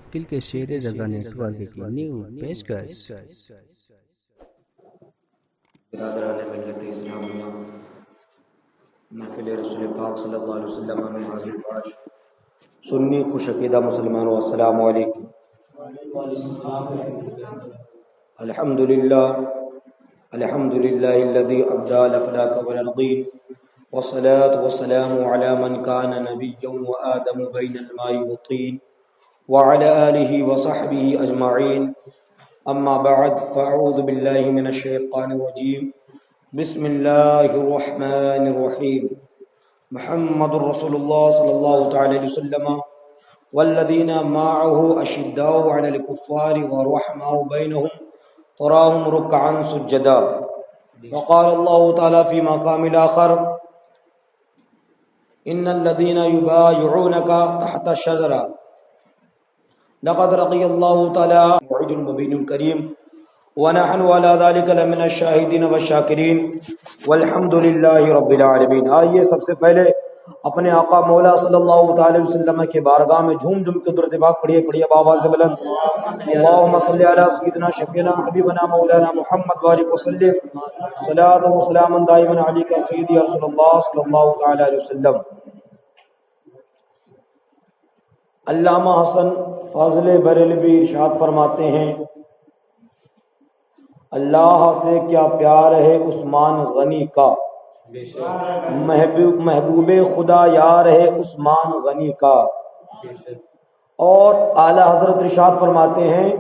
موکل کے شیر رضا net work کی نیو پیشکش۔ برادران ملت اسلامیہ، محفل رسول پاک صلی اللہ علیہ وسلم میں حاضر باش سنی خوش عقیدہ مسلمانوں، السلام علیکم۔ الحمدللہ الذي ابدى الافلاك والارضين، والصلاة والسلام على من كان نبيا وآدم بين الماء والطين، وعلى آله وصحبه أجمعين، أما بعد فأعوذ بالله من الشيطان الرجيم، بسم الله الرحمن الرحيم، محمد رسول الله صلى الله عليه وسلم والذين معه أشداء على الكفار ورحماء بينهم تراهم ركعا سجدا، وقال الله تعالى في مقام الآخر إن الذين يبايعونك تحت الشجرة لقد رضي الله تعالى وعد مبين كريم، ونحن على ذلك لمن الشاهدين والشاكرين والحمد لله رب العالمين۔ آئیے سب سے پہلے اپنے آقا مولا صلی اللہ تعالی وسلم کے بارگاہ میں جھوم جھوم کے درود پاک پڑھیے آواز سے بلند، اللهم صل علی سیدنا شفیعنا حبیبنا مولانا محمد بارک وسلم صلاۃ و سلام دائما علیک سیدی رسول اللہ صلی اللہ تعالی علیہ وسلم۔ علامہ حسن فاضل بریلوی ارشاد فرماتے ہیں، اللہ سے کیا پیار ہے عثمان غنی کا، محبوب خدا یار ہے عثمان غنی کا۔ اور اعلی حضرت ارشاد فرماتے ہیں،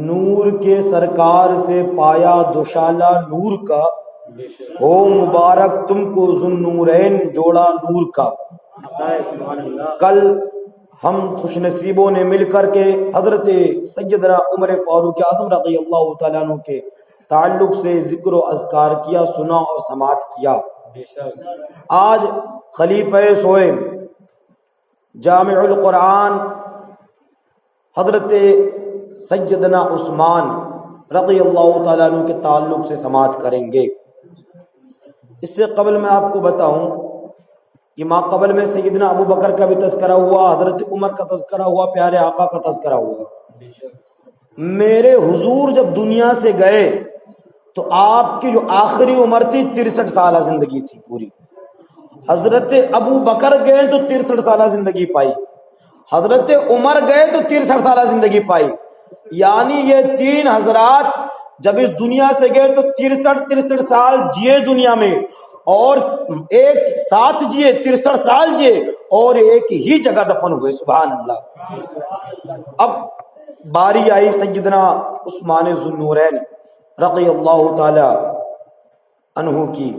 نور کے سرکار سے پایا دوشالہ نور کا، ہو مبارک تم کو ذو النورین جوڑا نور کا۔ کل ہم خوش نصیبوں نے مل کر کے حضرت سیدنا عمر فاروق اعظم رضی اللہ تعالیٰ عنہ کے تعلق سے ذکر و اذکار کیا، سنا اور سماعت کیا۔ آج خلیفہ سوئم جامع القرآن حضرت سیدنا عثمان رضی اللہ تعالیٰ عنہ کے تعلق سے سماعت کریں گے۔ اس سے قبل میں آپ کو بتاؤں کہ ماں قبل میں سیدنا ابو بکر کا بھی تذکرہ ہوا، حضرت عمر کا تذکرہ ہوا، پیارے آقا کا تذکرہ ہوا۔ میرے حضور جب دنیا سے گئے تو آپ کی جو آخری عمر تھی 63 سالہ زندگی تھی پوری۔ حضرت ابو بکر گئے تو 63 سالہ زندگی پائی، حضرت عمر گئے تو 63 سالہ زندگی پائی، یعنی یہ تین حضرات جب اس دنیا سے گئے تو 63 سال جیے دنیا میں، اور ایک ساتھ جیے 63 سال جیے، اور ایک ہی جگہ دفن ہوئے۔ سبحان اللہ۔ اب باری آئی سیدنا عثمان ذو النورین رضی اللہ تعالی عنہ کی،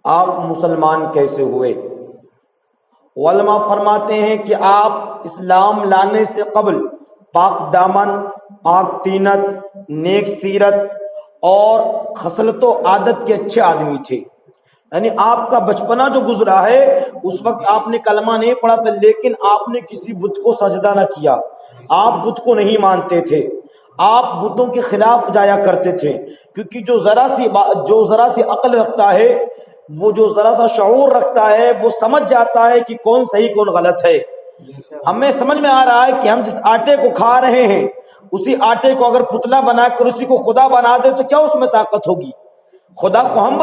آپ مسلمان کیسے ہوئے؟ علماء فرماتے ہیں کہ آپ اسلام لانے سے قبل پاک دامن، پاک تینت، نیک سیرت اور خصلت و عادت کے اچھے آدمی تھے۔ یعنی آپ کا بچپنا جو گزرا ہے اس وقت آپ نے کلمہ نہیں پڑھا تھا، لیکن آپ نے کسی بت کو سجدہ نہ کیا، آپ بت کو نہیں مانتے تھے، آپ بتوں کے خلاف جایا کرتے تھے، کیونکہ جو ذرا سی عقل رکھتا ہے، وہ جو ذرا سا شعور رکھتا ہے، وہ سمجھ جاتا ہے کہ کون صحیح کون غلط ہے۔ ہمیں سمجھ میں آ رہا ہے کہ ہم جس آٹے کو کھا رہے ہیں اسی آٹے کو اگر پتلا بنا کر اسی کو خدا بنا دے تو کیا اس میں طاقت ہوگی؟ خدا کو ہم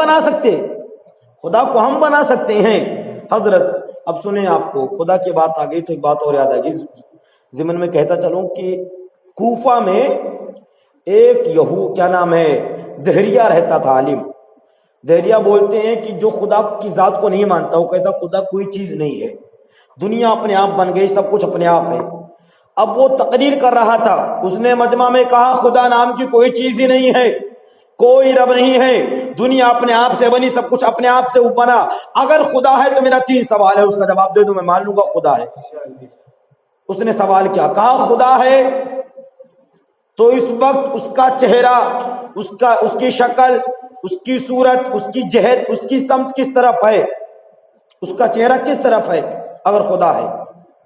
بنا سکتے ہیں حضرت۔ اب سنیں، آپ کو خدا کی بات آ گئی تو ایک بات اور یاد آ گئی، ضمن میں کہتا چلوں کہ کوفہ میں ایک کیا نام ہے دہریہ رہتا تھا، عالم۔ دہریہ بولتے ہیں کہ جو خدا کی ذات کو نہیں مانتا، وہ کہتا خدا کوئی چیز نہیں ہے، دنیا اپنے آپ بن گئی، سب کچھ اپنے آپ ہے۔ اب وہ تقریر کر رہا تھا، اس نے مجمع میں کہا خدا نام کی کوئی چیز ہی نہیں ہے، کوئی رب نہیں ہے، دنیا اپنے آپ سے بنی، سب کچھ اپنے آپ سے بنا، اگر خدا ہے تو میرا 3 سوال ہے، اس کا جواب دے دوں میں مان لوں گا خدا ہے۔ اس نے سوال کیا؟ کہا خدا ہے تو اس وقت اس کا چہرہ، اس کی شکل، اس کی صورت، اس کی جہت، اس کی سمت کس طرف ہے؟ اس کا چہرہ کس طرف ہے اگر خدا ہے؟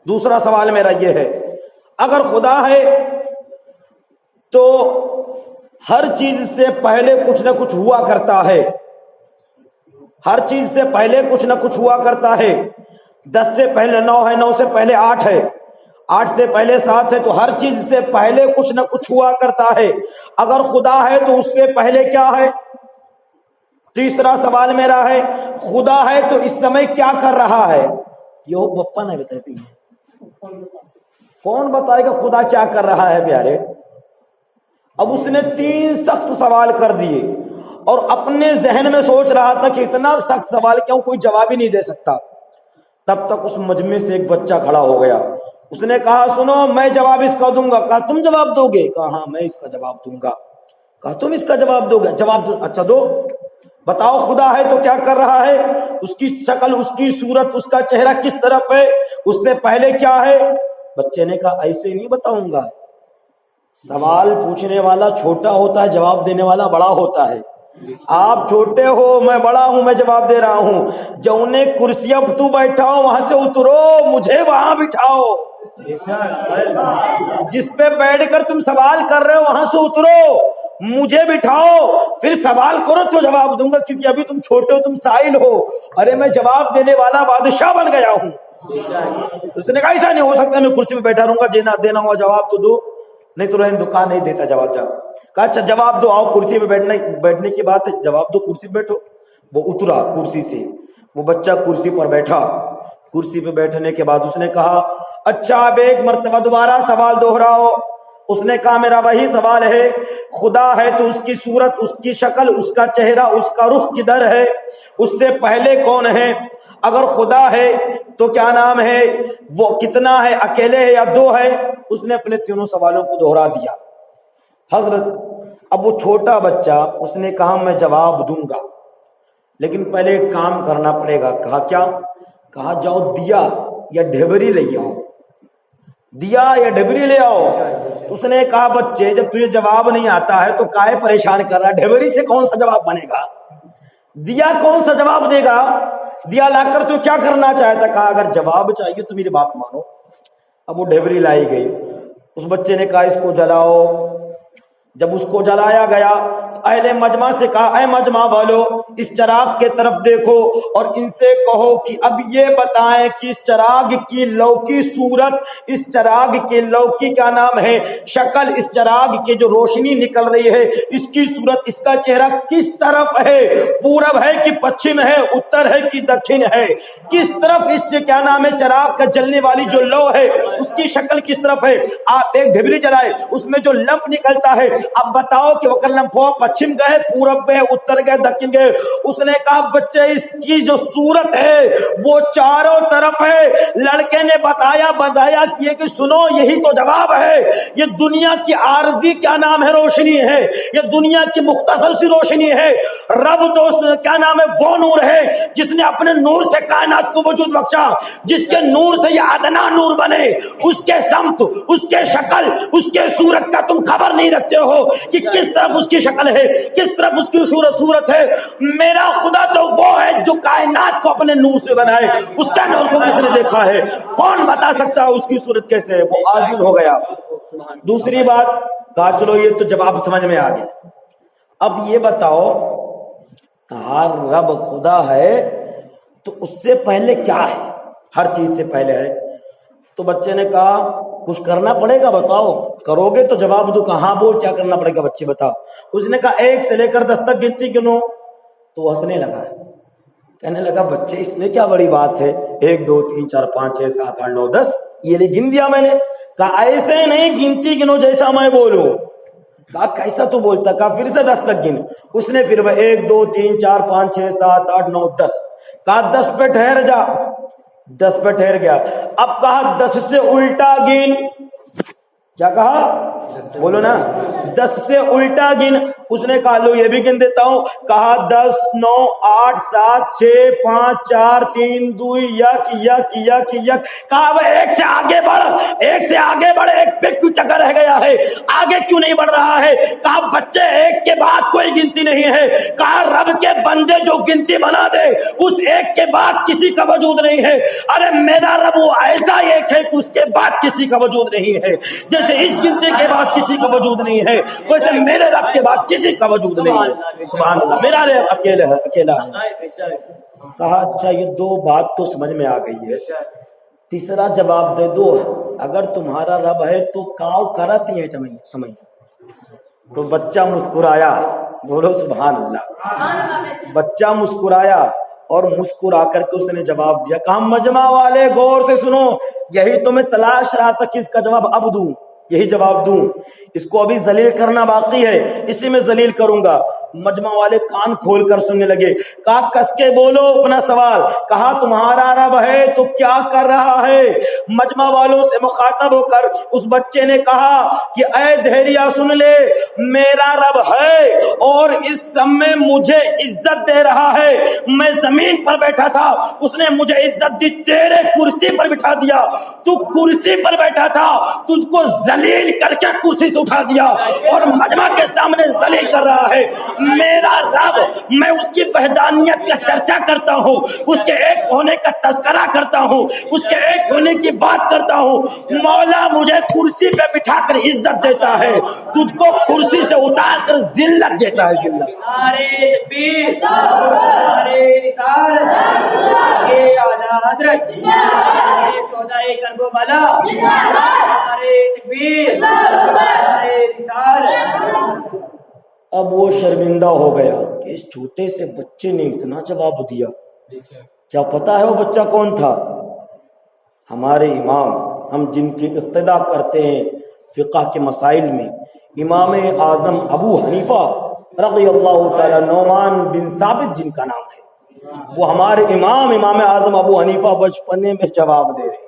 دوسرا سوال میرا یہ ہے، اگر خدا ہے تو ہر چیز سے پہلے کچھ نہ کچھ ہوا کرتا ہے، ہر چیز سے پہلے کچھ نہ کچھ ہوا کرتا ہے، 10 سے پہلے 9 ہے، 9 سے پہلے 8 ہے، 8 سے پہلے 7 ہے تو ہر چیز سے پہلے کچھ نہ کچھ ہوا کرتا ہے. اگر خدا ہے تو اس سے پہلے کیا ہے؟ تیسرا سوال میرا ہے خدا ہے تو اس سمے کیا کر رہا ہے؟ یہ بپا نہیں بتائے کون بتائے گا خدا کیا کر رہا ہے پیارے؟ اب اس نے 3 سخت سوال کر دیے اور اپنے ذہن میں سوچ رہا تھا کہ اتنا سخت سوال کیوں، کوئی جواب ہی نہیں دے سکتا. تب تک اس مجمع سے ایک بچہ کھڑا ہو گیا. اس نے کہا سنو میں جواب اس کا دوں گا. کہا تم جواب دو گے؟ کہا ہاں میں اس کا جواب دوں گا. کہا تم اس کا جواب دو گے؟ جواب دو. اچھا دو. بتاؤ خدا ہے تو کیا کر رہا ہے؟ اس کی شکل، اس کی صورت، اس کا چہرہ کس طرف ہے؟ اس سے پہلے کیا ہے؟ بچے نے کہا ایسے نہیں بتاؤں گا. سوال پوچھنے والا چھوٹا ہوتا ہے، جواب دینے والا بڑا ہوتا ہے. آپ چھوٹے ہو، میں بڑا ہوں، میں جواب دے رہا ہوں. جونے کرسیاں تو بیٹھا ہو وہاں سے اترو، مجھے وہاں بٹھاؤ. جس پہ بیٹھ کر تم سوال کر رہے ہو وہاں سے اترو، مجھے بٹھاؤ، پھر سوال کرو تو جواب دوں گا، کیونکہ ابھی تم چھوٹے ہو، تم سائل ہو. ارے میں جواب دینے والا بادشاہ بن گیا ہوں. اس نے کہا ایسا نہیں ہو سکتا، میں کرسی پہ بیٹھا رہوں گا، جینا دینا ہوا جواب تو دو، نہیں تو رہن دکان نہیں دیتا جواب. جا کہا اچھا جواب دو، آؤ کرسی پہ بیٹھنے کی بات ہے، جواب دو، کرسی پہ بیٹھو. وہ اترا کرسی سے، وہ بچہ کرسی پر بیٹھا. کرسی پہ بیٹھنے کے بعد اس نے کہا اچھا اب ایک مرتبہ دوبارہ سوال دوہراؤ. اس نے کہا میرا وہی سوال ہے، خدا ہے تو اس کی صورت، اس کی شکل، اس کا چہرہ، اس کا رخ کدھر ہے؟ اس سے پہلے کون ہے؟ اگر خدا ہے تو کیا نام ہے؟ وہ کتنا ہے؟ اکیلے ہے یا 2 ہے؟ اس نے اپنے تینوں سوالوں کو دوہرا دیا. حضرت اب وہ چھوٹا بچہ اس نے کہا میں جواب دوں گا لیکن پہلے ایک کام کرنا پڑے گا. کہا کیا؟ کہا جاؤ دیا یا ڈھبری لے آؤ. دیا یا ڈھبری لے آؤ. اس نے کہا بچے جب تجھے جواب نہیں آتا ہے تو کائے پریشان کر رہا؟ ڈھبری سے کون سا جواب بنے گا؟ دیا کون سا جواب دے گا؟ دیا لا کر تو کیا کرنا چاہتا؟ کہا اگر جواب چاہیے تو میری بات مانو. اب وہ ڈھبری لائی گئی. اس بچے نے کہا اس کو جلاؤ. جب اس کو جلایا گیا اہل مجمع سے کہا اے مجمع والو اس چراغ کے طرف دیکھو اور ان سے کہو کہ اب یہ بتائیں کہ اس چراغ کی لوکی صورت، اس چراغ کے لوکی کیا نام ہے شکل، اس چراغ کے جو روشنی نکل رہی ہے اس کی صورت، اس کا چہرہ کس طرف ہے؟ پورب ہے کہ پچھم ہے؟ اتر ہے کہ دکھن ہے؟ کس طرف اس سے کیا نام ہے چراغ کا جلنے والی جو لو ہے اس کی شکل کس طرف ہے؟ آپ ایک ڈھبری جلائے اس میں جو لف نکلتا ہے، اب بتاؤ کہ وکلم پھو پچھم گئے، پورب گئے، اتر گئے، دکن گئے؟ اس نے کہا بچے اس کی جو صورت ہے وہ چاروں طرف ہے. لڑکے نے بتایا کیے کہ سنو یہی تو جواب ہے. یہ دنیا کی عارضی کیا نام ہے روشنی ہے، یہ دنیا کی مختصر سی روشنی ہے. رب تو کیا نام ہے وہ نور ہے جس نے اپنے نور سے کائنات کو وجود بخشا، جس کے نور سے یہ ادنا نور بنے. اس کے سمت، اس کے شکل، اس کے صورت کا تم خبر نہیں رکھتے ہو کہ کس طرف اس کی شکل ہے، کس طرف اس کی صورت ہے. میرا خدا تو وہ ہے جو کائنات کو اپنے نور سے بنائے. اس کا نور کو کس نے دیکھا ہے؟ کون بتا سکتا ہے اس کی صورت کیسے ہے؟ وہ عاجز ہو گیا. دوسری بات کہا چلو یہ تو جواب سمجھ میں آ گیا. اب یہ بتاؤ ہر رب خدا ہے تو اس سے پہلے کیا ہے؟ ہر چیز سے پہلے ہے. تو بچے نے کہا کچھ کرنا پڑے گا، بتاؤ. کرو گے تو جواب دو. کہاں بول کیا کرنا پڑے گا بچے بتا. اس نے کہا 1 سے لے کر 10 تک گنتی گنو. تو وہ ہنسنے لگا، کہنے لگا بچے اس میں کیا بڑی بات ہے، 1 2 3 4 5 6 7 8 9 10 یہ نہیں گن دیا میں نے. کہا ایسے نہیں گنتی گنو جیسا میں بولوں. کہا کیسا تو بولتا؟ کہا پھر سے 10 تک گن. اس نے پھر وہ 1 2 3 4 5 6 7 8 9 10. کہا 10 پہ ٹھہر جا. 10 پہ ٹھہر گیا. اب کہا 10 سے الٹا گن. کیا کہا؟ بولو نا. 10 سے الٹا گن. اس نے کہا لو یہ بھی گن دیتا ہوں. کہا 10 9 8 7 6 5 4 3 2 یک یک یک یک. کہا وہ 1 سے آگے بڑھ، 1 سے آگے بڑھ. 1 پہ کیوں چکر رہ گیا ہے؟ آگے کیوں نہیں بڑھ رہا ہے؟ کہا بچے 1 کے بعد کوئی گنتی نہیں ہے. کہا رب کے بندے جو گنتی بنا دے اس 1 کے بعد کسی کا وجود نہیں ہے. ارے میرا رب وہ ایسا ایک ہے کہ اس کے بعد کسی کا وجود نہیں ہے. جیسے اس گنتی کے بعد کسی کا وجود نہیں ہے ویسے میرے رب کے بعد کسی کا وجود نہیں ہے. سبحان اللہ. میرا رب اکیلا ہے. کہا اچھا یہ 2 بات تو سمجھ میں آ گئی ہے. تیسرا جواب دے دو، اگر تمہارا رب ہے تو کاؤ کرتی ہے سمجھ۔ تو بچہ مسکرایا، بولو سبحان اللہ۔ بچہ مسکرایا اور مسکرا کر کے اس نے جواب دیا، کہا مجمع والے غور سے سنو، یہی تو میں تلاش رہا تھا کہ اس کا جواب اب دوں، یہی جواب دوں، اس کو ابھی ذلیل کرنا باقی ہے، اسی میں ذلیل کروں گا۔ مجمع والے کان کھول کر سننے لگے، کہا کس کے بولو اپنا سوال، کہا تمہارا رب ہے تو کیا کر رہا ہے؟ مجمع والوں سے مخاطب ہو کر اس بچے نے کہا کہ اے دھیریا سن لے، میرا رب ہے اور اس سب میں مجھے عزت دے رہا ہے۔ میں زمین پر بیٹھا تھا، اس نے مجھے عزت دی، تیرے کرسی پر بٹھا دیا، تو کرسی پر بیٹھا تھا، تجھ کو ذلیل کر کے کرسی سے اٹھا دیا اور مجمع کے سامنے ذلیل کر رہا ہے۔ میرا رب، میں اس کی وحدانیت کا چرچا کرتا ہوں، اس کے ایک ہونے کا تذکرہ کرتا ہوں، اس کے ایک ہونے کی بات کرتا ہوں۔ مولا مجھے کرسی پہ بٹھا کر عزت دیتا ہے، تجھ کو کرسی سے اتار کر ذلت دیتا ہے، ذلت۔ نعرے تکبیر، نعرے رسالت، اے اعلیٰ حضرت، اے شہدائے کربلا، نعرے تکبیر، نعرے رسالت۔ اب وہ شرمندہ ہو گیا کہ اس چھوٹے سے بچے نے اتنا جواب دیا۔ کیا پتا ہے وہ بچہ کون تھا؟ ہمارے امام، ہم جن کی اقتدا کرتے ہیں فقہ کے مسائل میں، امام اعظم ابو حنیفہ رضی اللہ تعالی، نعمان بن ثابت جن کا نام ہے، وہ ہمارے امام اعظم ابو حنیفہ بچپنے میں جواب دے رہے،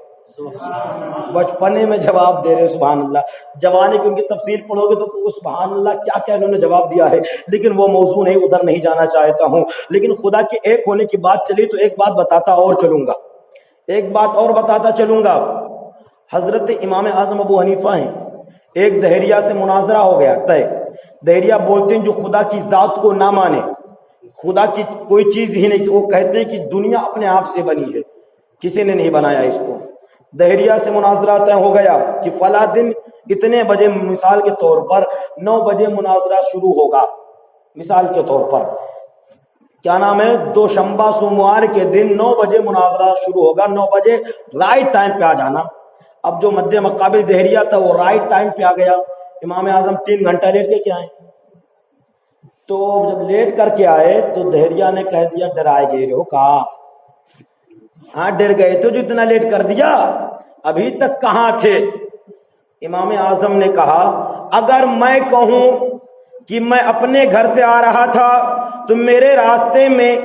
بچپنے میں جواب دے رہے، سبحان اللہ۔ جوانی کی ان کی تفصیل پڑھو گے تو سبحان اللہ کیا کیا انہوں نے جواب دیا ہے، لیکن وہ موضوع نہیں، ادھر نہیں جانا چاہتا ہوں۔ لیکن خدا کے ایک ہونے کی بات چلی تو ایک بات بتاتا اور چلوں گا، ایک بات اور بتاتا چلوں گا۔ حضرت امام اعظم ابو حنیفہ ہیں، ایک دہریہ سے مناظرہ ہو گیا طے۔ دہریہ بولتے ہیں جو خدا کی ذات کو نہ مانے، خدا کی کوئی چیز ہی نہیں، وہ کہتے ہیں کہ دنیا اپنے آپ سے بنی ہے، کسی نے نہیں بنایا اس کو۔ دہریہ سے مناظرہ طے ہو گیا کہ فلاں دن اتنے بجے، مثال کے طور پر 9 بجے مناظرہ شروع ہوگا، مثال کے طور پر کیا نام ہے، دوشنبہ سوموار کے دن 9 بجے مناظرہ شروع ہوگا، 9 بجے رائٹ ٹائم پہ آ جانا۔ اب جو مد مقابل دہریہ تھا وہ رائٹ ٹائم پہ آ گیا، امام اعظم 3 گھنٹہ لیٹ کے کیا آئے، تو جب لیٹ کر کے آئے تو دہریہ نے کہہ دیا ڈرائے گئے ہو، کہا ہاں ڈر گئے تھے جو اتنا لیٹ کر دیا، ابھی تک کہاں تھے؟ امام اعظم نے کہا اگر میں کہوں کہ میں اپنے گھر سے آ رہا تھا تو میرے راستے میں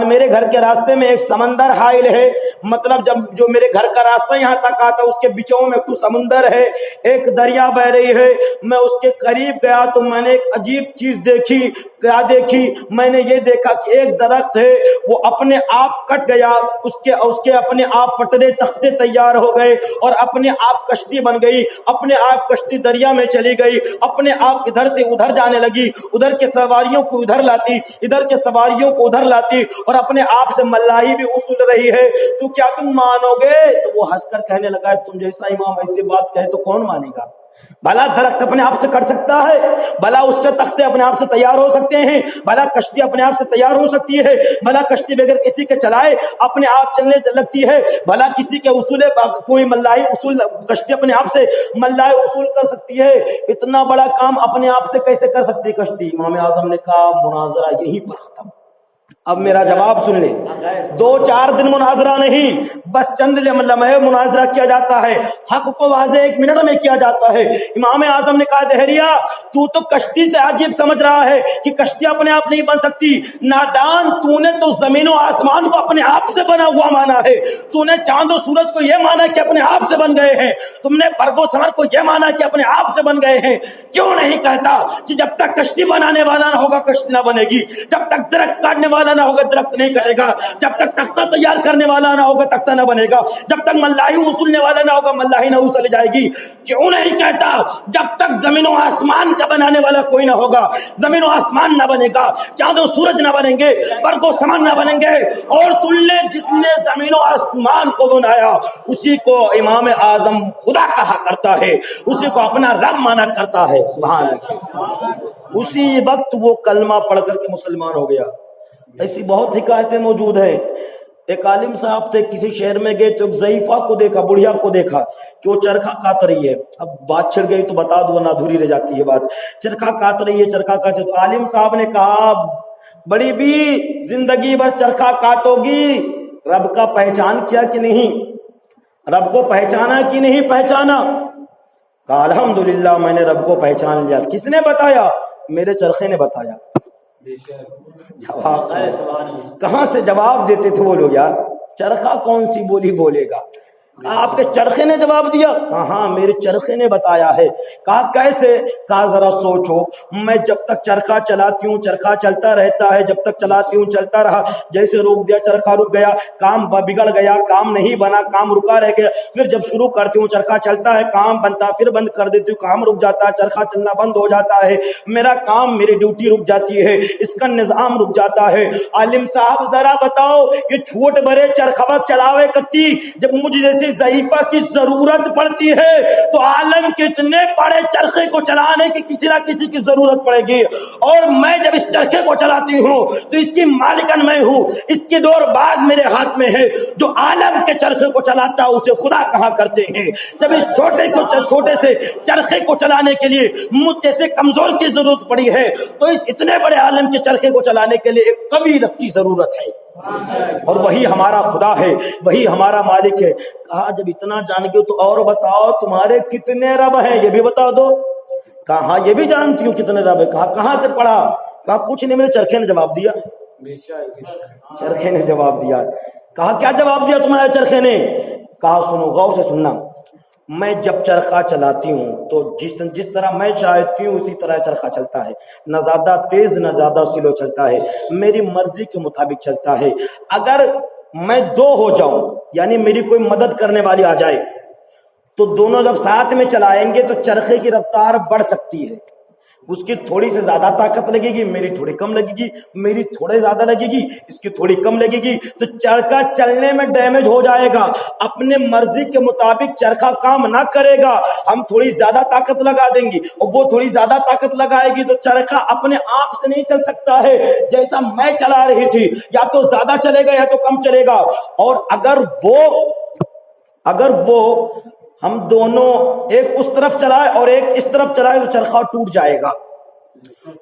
میرے گھر کے راستے میں ایک سمندر حائل ہے، مطلب جب جو میرے گھر کا راستہ یہاں تک آتا اس کے بیچوں میں تو سمندر ہے، ایک دریا بہ رہی ہے، میں اس کے قریب گیا تو میں نے ایک عجیب چیز دیکھی۔ کیا دیکھی؟ میں نے یہ دیکھا کہ ایک درخت ہے وہ اپنے آپ کٹ گیا، اس کے اپنے آپ پٹرے تختے تیار ہو گئے اور اپنے آپ کشتی بن گئی، اپنے آپ کشتی دریا میں چلی گئی، اپنے آپ ادھر سے ادھر جانے لگی، ادھر کے سواریوں کو ادھر لاتی، ادھر کے سواریوں کو ادھر لاتی، اور اپنے آپ سے ملاحی بھی اصول رہی ہے، تو کیا تم مانو گے؟ تو وہ ہنس کر کہنے لگا تم جیسا امام ایسی بات کہے تو کون مانے گا؟ بھلا درخت اپنے آپ سے کٹ سکتا ہے؟ بھلا اس کے تختے اپنے آپ سے تیار ہو سکتے ہیں؟ بھلا کشتی اپنے آپ سے تیار ہو سکتی ہے؟ بھلا کشتی بغیر کسی کے چلائے اپنے آپ چلنے لگتی ہے؟ بھلا کسی کے اصول کوئی ملاحی اصول کشتی اپنے آپ سے ملاحی اصول کر سکتی ہے؟ اتنا بڑا کام اپنے آپ سے کیسے کر سکتی کشتی؟ امام اعظم نے کہا مناظرہ یہیں پر ختم۔ اب میرا جواب سن لے، 2-4 دن مناظرہ نہیں، بس چند لمحے مناظرہ کیا جاتا ہے، حق کو واضح 1 منٹ میں کیا جاتا ہے۔ امام اعظم نے کہا دہریہ تو کشتی سے عجیب سمجھ رہا ہے کہ کشتی اپنے آپ نہیں بن سکتی، نادان، تو نے تو زمین و آسمان کو اپنے آپ سے بنا ہوا مانا ہے، تو نے چاند و سورج کو یہ مانا کہ اپنے آپ سے بن گئے ہیں، تم نے برگ و ثمر کو یہ مانا کہ اپنے آپ سے بن گئے ہیں۔ کیوں نہیں کہتا کہ جب تک کشتی بنانے والا نہ ہوگا کشتی نہ بنے گی، جب تک درخت کاٹنے والا نہ ہوگا درخت نہیں کٹے گا، جب تک تختہ تیار کرنے والا نہ ہوگا تختہ نہ بنے گا، جب تک ملاحی اصولنے والا نہ ہوگا ملاحی نہ اصول جائے گی۔ کیوں نہیں کہتا جب تک زمین و آسمان کا بنانے والا کوئی نہ ہوگا، زمین و آسمان نہ بنے گا، چاند و سورج نہ بنیں گے، برگ و ثمر نہ بنیں گے، اور سن لے جس نے زمین و آسمان کو بنایا اسی کو امام اعظم خدا کہا کرتا ہے، اسی کو اپنا رب مانا کرتا ہے۔ سبحان اللہ۔ اسی وقت وہ کلمہ پڑھ کر کے مسلمان ہو گیا۔ ایسی بہت حکایتیں موجود ہیں۔ ایک عالم صاحب تھے, کسی شہر میں گئے تو ایک ضعیفہ کو دیکھا, بڑھیا کو دیکھا کہ وہ چرخا کاٹ رہی ہے. اب بات چھڑ گئی تو بتا دو ورنہ ادھوری رہ جاتی ہے بات. چرخا کاٹ رہی ہے, چرخا کاٹ. تو عالم صاحب نے کہا بڑی بھی زندگی بھر چرخا کاٹو گی, رب کا پہچان کیا کہ نہیں, رب کو پہچانا کہ نہیں پہچانا؟ کہا الحمدللہ میں نے رب کو پہچان لیا. کس نے بتایا؟ میرے چرخے نے بتایا. جواب کہاں سے جواب دیتے تھے وہ لوگ یار, چرخا کون سی بولی بولے گا؟ کہا آپ کے چرخے نے جواب دیا. کہا ہاں میرے چرخے نے بتایا ہے. کہا کیسے؟ کہا ذرا سوچو, میں جب تک چرخا چلاتی ہوں چرخا چلتا رہتا ہے, جب تک چلاتی ہوں چلتا رہا, جیسے روک دیا چرخا رک گیا, کام بگڑ گیا, کام نہیں بنا, کام رکا رہ گیا. پھر جب شروع کرتی ہوں چرخا چلتا ہے, کام بنتا, پھر بند کر دیتی ہوں, کام رک جاتا ہے, چرخا چلنا بند ہو جاتا ہے, میرا کام میری ڈیوٹی رک جاتی ہے, اس کا نظام رک جاتا ہے. عالم صاحب ذرا بتاؤ یہ چھوٹ بڑے چرخا چلاوے کرتی, جب مجھ جیسے ضعیفہ کی ضرورت پڑتی ہے تو عالم کے اتنے بڑے چرخے کو چلانے کی کسی نہ کسی کی ضرورت پڑے گی. اور میں جب اس چرخے کو چلاتی ہوں تو اس کی مالکن میں ہوں, اس کی ڈور باز میرے ہاتھ میں ہے. جو عالم کے چرخے کو چلاتا ہے اسے خدا کہا کرتے ہیں. جب اس چھوٹے سے چرخے کو چلانے کے لیے مجھ جیسے کمزور کی ضرورت پڑی ہے تو اس اتنے بڑے عالم کے چرخے کو چلانے کے لیے ایک قوی رب کی ضرورت ہے, اور وہی ہمارا خدا ہے, وہی ہمارا مالک ہے. کہا جب اتنا جان گے تو اور بتاؤ تمہارے کتنے رب ہیں, یہ بھی بتا دو. کہا ہاں یہ بھی جانتی ہوں کتنے رب ہے. کہا کہاں سے پڑھا؟ کہا کچھ نہیں, میرے چرخے نے جواب دیا. چرخے نے جواب دیا. کہا کیا جواب دیا تمہارے چرخے نے؟ کہا سنو, غور سے سننا, میں جب چرخا چلاتی ہوں تو جس طرح میں چاہتی ہوں اسی طرح چرخا چلتا ہے, نہ زیادہ تیز نہ زیادہ سلو چلتا ہے, میری مرضی کے مطابق چلتا ہے. اگر میں دو ہو جاؤں یعنی میری کوئی مدد کرنے والی آ جائے تو دونوں جب ساتھ میں چلائیں گے تو چرخے کی رفتار بڑھ سکتی ہے. اس کی تھوڑی سے زیادہ طاقت لگے گی, میری تھوڑی کم لگے گی, میری تھوڑے زیادہ لگے گی, اس کی تھوڑی کم لگے گی, تو چرخا چلنے میں ڈیمیج ہو جائے گا. اپنے مرضی کے مطابق چرخا کام نہ کرے گا. ہم تھوڑی زیادہ طاقت لگا دیں گی اور وہ تھوڑی زیادہ طاقت لگائے گی تو چرخا اپنے آپ سے نہیں چل سکتا ہے. جیسا میں چلا رہی تھی, یا تو زیادہ چلے گا یا تو کم چلے گا. اور اگر وہ ہم دونوں ایک اس طرف چلائے اور ایک اس طرف چلائے تو چرخا ٹوٹ جائے گا.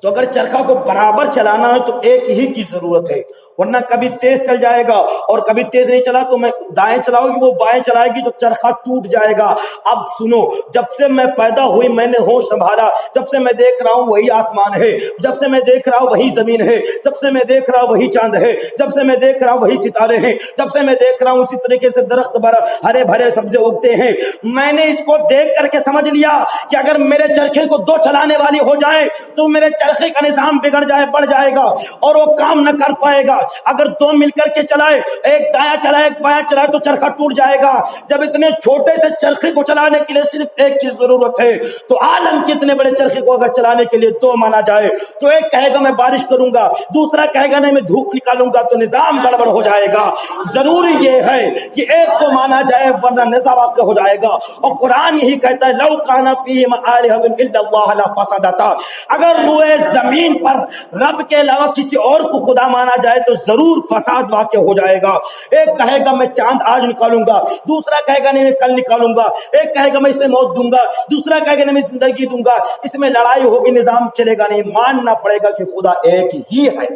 تو اگر چرخا کو برابر چلانا ہے تو ایک ہی کی ضرورت ہے, ورنہ کبھی تیز چل جائے گا اور کبھی تیز نہیں چلا تو میں دائیں چلاؤ گی وہ بائیں چلائے گی تو چرخا ٹوٹ جائے گا. اب سنو, جب سے میں پیدا ہوئی میں نے ہوش سنبھالا, جب سے میں دیکھ رہا ہوں وہی آسمان ہے, جب سے میں دیکھ رہا ہوں وہی زمین ہے, جب سے میں دیکھ رہا ہوں وہی چاند ہے, جب سے میں دیکھ رہا ہوں وہی ستارے ہیں, جب سے میں دیکھ رہا ہوں اسی طریقے سے درخت ہرے بھرے سبزے اگتے ہیں. میں نے اس کو دیکھ کر کے سمجھ لیا کہ اگر میرے چرخے کو دو چلانے والی ہو جائے تو میرے چرخے کا نظام بگڑ جائے, بڑھ جائے گا اور وہ کام نہ کر پائے گا. اگر دو مل کر کے چلائے, ایک دایاں چلائے ایک بایاں چلائے تو چرخا ٹوٹ جائے گا. جب اتنے چھوٹے سے چرخے کو چلانے کے لیے صرف ایک چیز ضرورت ہے تو عالم کے اتنے بڑے چرخے کو اگر چلانے کے لیے دو مانا جائے تو ایک کہے گا میں بارش کروں گا, دوسرا کہے گا نہیں میں دھوپ نکالوں گا, تو نظام گڑبڑ ہو جائے گا. ضروری یہ ہے کہ ایک کو مانا جائے ورنہ نظام واقع ہو جائے گا. اور قرآن یہی کہتا ہے لو کان فیہما آلہۃ الا اللہ لفسدتا, اگر روئے زمین پر رب کے علاوہ کسی اور کو خدا مانا جائے تو ضرور فساد واقع ہو جائے گا. ایک کہے گا میں چاند آج نکالوں گا, دوسرا کہے گا نہیں میں کل نکالوں گا, ایک کہے گا میں اسے موت دوں گا, دوسرا کہے گا نہیں میں زندگی دوں گا. اس میں لڑائی ہوگی, نظام چلے گا نہیں. ماننا پڑے گا کہ خدا ایک ہی ہے.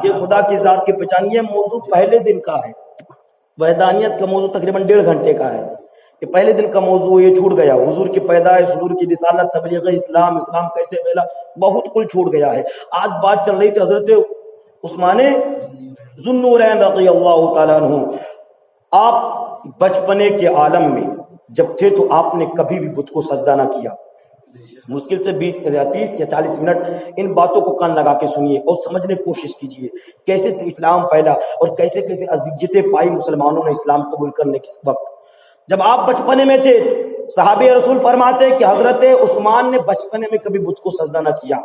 یہ خدا کی ذات کی پہچان. یہ موضوع پہلے دن کا ہے, وحدانیت کا موضوع تقریباً 1.5 گھنٹے کا ہے. کہ پہلے دن کا موضوع یہ چھوٹ گیا, حضور کی پیدائش, حضور کی رسالت, تبلیغ اسلام, اسلام کیسے پھیلا, بہت کچھ چھوٹ گیا ہے. آج بات چل رہی تھی حضرت عثمان ذو النورین رضی اللہ تعالیٰ عنہ. آپ بچپنے کے عالم میں جب تھے تو آپ نے کبھی بھی بت کو سجدہ نہ کیا. مشکل سے 20 یا 30 یا 40 منٹ ان باتوں کو کان لگا کے سنیے اور سمجھنے کی کوشش کیجیے کیسے اسلام پھیلا اور کیسے کیسے اذیتیں پائی مسلمانوں نے اسلام قبول کرنے کے وقت. جب آپ بچپنے میں تھے صحابی رسول فرماتے کہ حضرت عثمان نے بچپنے میں کبھی بت کو سجدہ نہ کیا,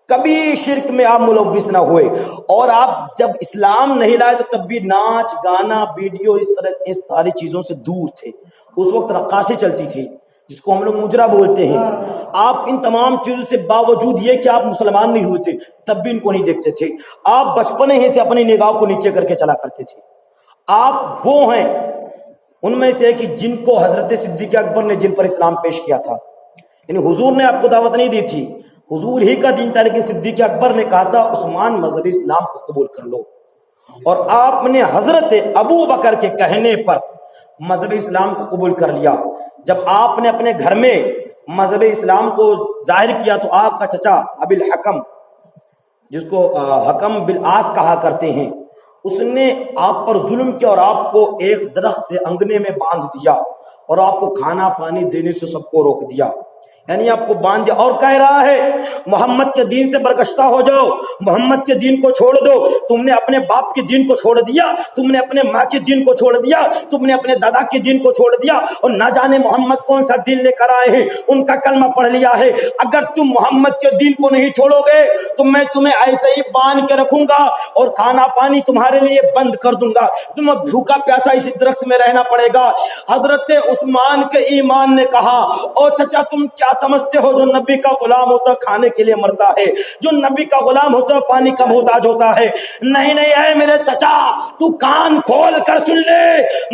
کبھی شرک میں آپ ملوث نہ ہوئے, اور آپ جب اسلام نہیں لائے تو تب بھی ناچ گانا ویڈیو اس ساری چیزوں سے دور تھے. اس وقت رقاصی چلتی تھی, جس کو ہم لوگ مجرا بولتے ہیں، آپ ان تمام چیزوں سے باوجود یہ کہ آپ مسلمان نہیں ہوتے تب بھی ان کو نہیں دیکھتے تھے، آپ بچپنے ہی سے اپنی نگاہ کو نیچے کر کے چلا کرتے تھے۔ آپ وہ ہیں ان میں سے کہ جن کو حضرت صدیق اکبر نے جن پر اسلام پیش کیا تھا، یعنی حضور نے آپ کو دعوت نہیں دی تھی، حضور ہی کا دین تھا، لیکن صدیق اکبر نے کہا تھا عثمان مذہب اسلام کو قبول کر لو، اور آپ نے حضرت ابو بکر کے کہنے پر مذہب اسلام کو قبول کر لیا۔ جب آپ نے اپنے گھر میں مذہب اسلام کو ظاہر کیا تو آپ کا چچا ابی الحکم، جس کو حکم بالعاص کہا کرتے ہیں، اس نے آپ پر ظلم کیا اور آپ کو ایک درخت سے انگنے میں باندھ دیا اور آپ کو کھانا پانی دینے سے سب کو روک دیا، یعنی آپ کو باندھ دیا، اور کہہ رہا ہے محمد کے دین سے برگشتہ ہو جاؤ، محمد کے دین کو چھوڑ دو۔ تم نے اپنے باپ کے دین کو چھوڑ دیا، تم نے اپنے ماں کے دین کو چھوڑ دیا، تم نے اپنے دادا کے دین کو چھوڑ دیا، اور نہ جانے محمد کون سا دین لے کر آئے ہیں، ان کا کلمہ پڑھ لیا ہے۔ اگر تم محمد کے دین کو نہیں چھوڑو گے تو میں تمہیں ایسے ہی باندھ کے رکھوں گا اور کھانا پانی تمہارے لیے بند کر دوں گا، تمہیں بھوکا پیاسا اسی درخت میں رہنا پڑے گا۔ حضرت عثمان کے ایمان نے کہا او چچا تم کیا سمجھتے ہو، جو نبی کا غلام ہوتا کھانے کے لیے مرتا ہے، جو نبی کا غلام ہوتا پانی کا محتاج ہوتا ہے؟ نہیں نہیں اے میرے چچا، تو کان کھول کر سن لے،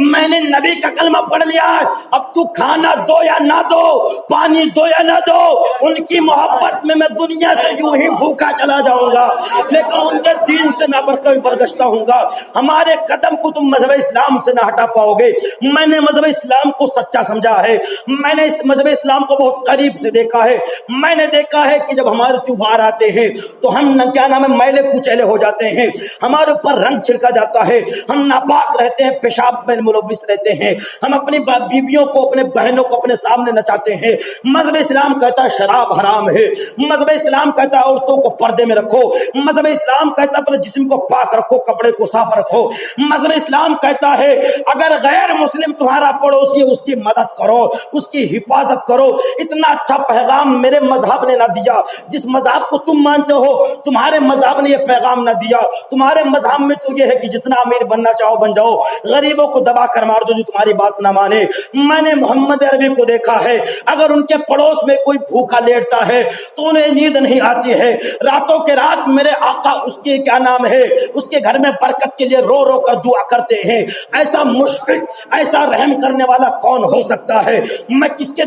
میں نے نبی کا کلمہ پڑھ لیا، اب تو کھانا دو یا نہ دو، پانی دو یا نہ دو، ان کی محبت میں دنیا سے یوں ہی بھوکا چلا جاؤں گا، لیکن ان کے دین سے میں برگشتہ ہوں گا۔ ہمارے قدم کو تم مذہب اسلام سے نہ ہٹا پاؤ گے۔ میں نے مذہب اسلام کو سچا سمجھا ہے، میں نے اس مذہب اسلام کو بہت قریب سے دیکھا ہے۔ میں نے دیکھا ہے کہ جب ہمارے تیوہار آتے ہیں تو ہم کیا نام ہے میلے کچیلے ہو جاتے ہیں، ہمارے اوپر رنگ چھڑکا جاتا ہے، ہم ناپاک رہتے ہیں، پیشاب میں ملوث رہتے ہیں، ہم اپنی بیویوں کو اپنے بہنوں کو اپنے سامنے نچاتے ہیں۔ مذہب اسلام کہتا ہے شراب حرام ہے، مذہب اسلام کہتا ہے عورتوں کو پردے میں رکھو، مذہب اسلام کہتا ہے اپنے جسم کو پاک رکھو، کپڑے کو صاف رکھو، مذہب اسلام کہتا ہے اگر غیر مسلم تمہارا پڑوسی ہے اس کی مدد کرو، اس کی حفاظت کرو۔ اتنا اچھا پیغام میرے مذہب نے نہ دیا، جس مذہب کو تم مانتے ہو تمہارے مذہب نے یہ پیغام نہ دیا۔ تمہارے مذہب میں تو یہ ہے کہ جتنا امیر بننا چاہو بن جاؤ، غریبوں کو دبا کر مار دو جو تمہاری بات نہ مانے۔ میں نے محمد عربی کو دیکھا ہے، اگر ان کے پڑوس میں کوئی بھوکا لیٹتا ہے تو انہیں نیند نہیں آتی ہے، راتوں کے رات میرے آقا اس کے کیا نام ہے اس کے گھر میں برکت کے لیے رو رو کر دعا کرتے ہیں۔ ایسا مشفق، ایسا رحم کرنے والا کون ہو سکتا ہے؟ میں کسی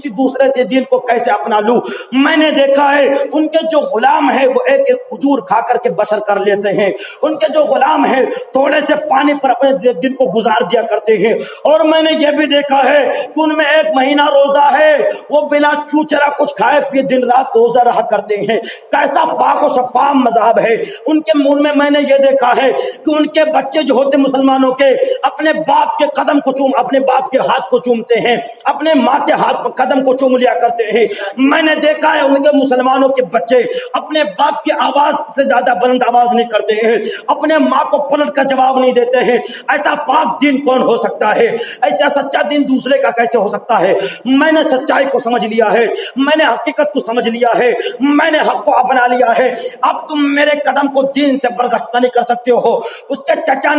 دوسرے دین کو کیسے اپنا لوں؟ میں نے دیکھا ہے ان کے جو غلام ہیں وہ ایک ایک کھجور کھا کر کے بسر کر لیتے ہیں، ان کے جو غلام ہیں تھوڑے سے پانی پر اپنے دن کو گزار دیا کرتے ہیں، اور میں نے یہ بھی دیکھا ہے کہ ان میں 1 مہینہ روزہ ہے، وہ بنا چوچرا کچھ کھائے پیے دن رات روزہ رہا کرتے ہیں۔ کیسا پاک و شفاف مذہب ہے ان کے منہ میں نے یہ دیکھا ہے کہ ان کے بچے جو ہوتے مسلمانوں کے اپنے باپ کے قدم کو اپنے باپ کے ہاتھ کو چومتے ہیں، اپنے ماں کے ہاتھ پر قدم کو چوم لیا کرتے ہیں۔ میں نے دیکھا ہے ان کے مسلمانوں کے بچے اپنے باپ کی آواز سے زیادہ بلند آواز نہیں کرتے ہیں، اپنے ماں کو پلٹ کر جواب نہیں دیتے ہیں۔ ایسا پاک دین کون ہو سکتا ہے؟ ایسا سچا دین دوسرے کا کیسے ہو سکتا ہے؟ میں نے سچائی کو سمجھ لیا ہے، میں نے حقیقت کو سمجھ لیا ہے، میں نے حق کو اپنا لیا ہے۔ اب تم میرے قدم کو دین سے برگشتہ نہیں کر سکتے ہو۔ ان کے چچا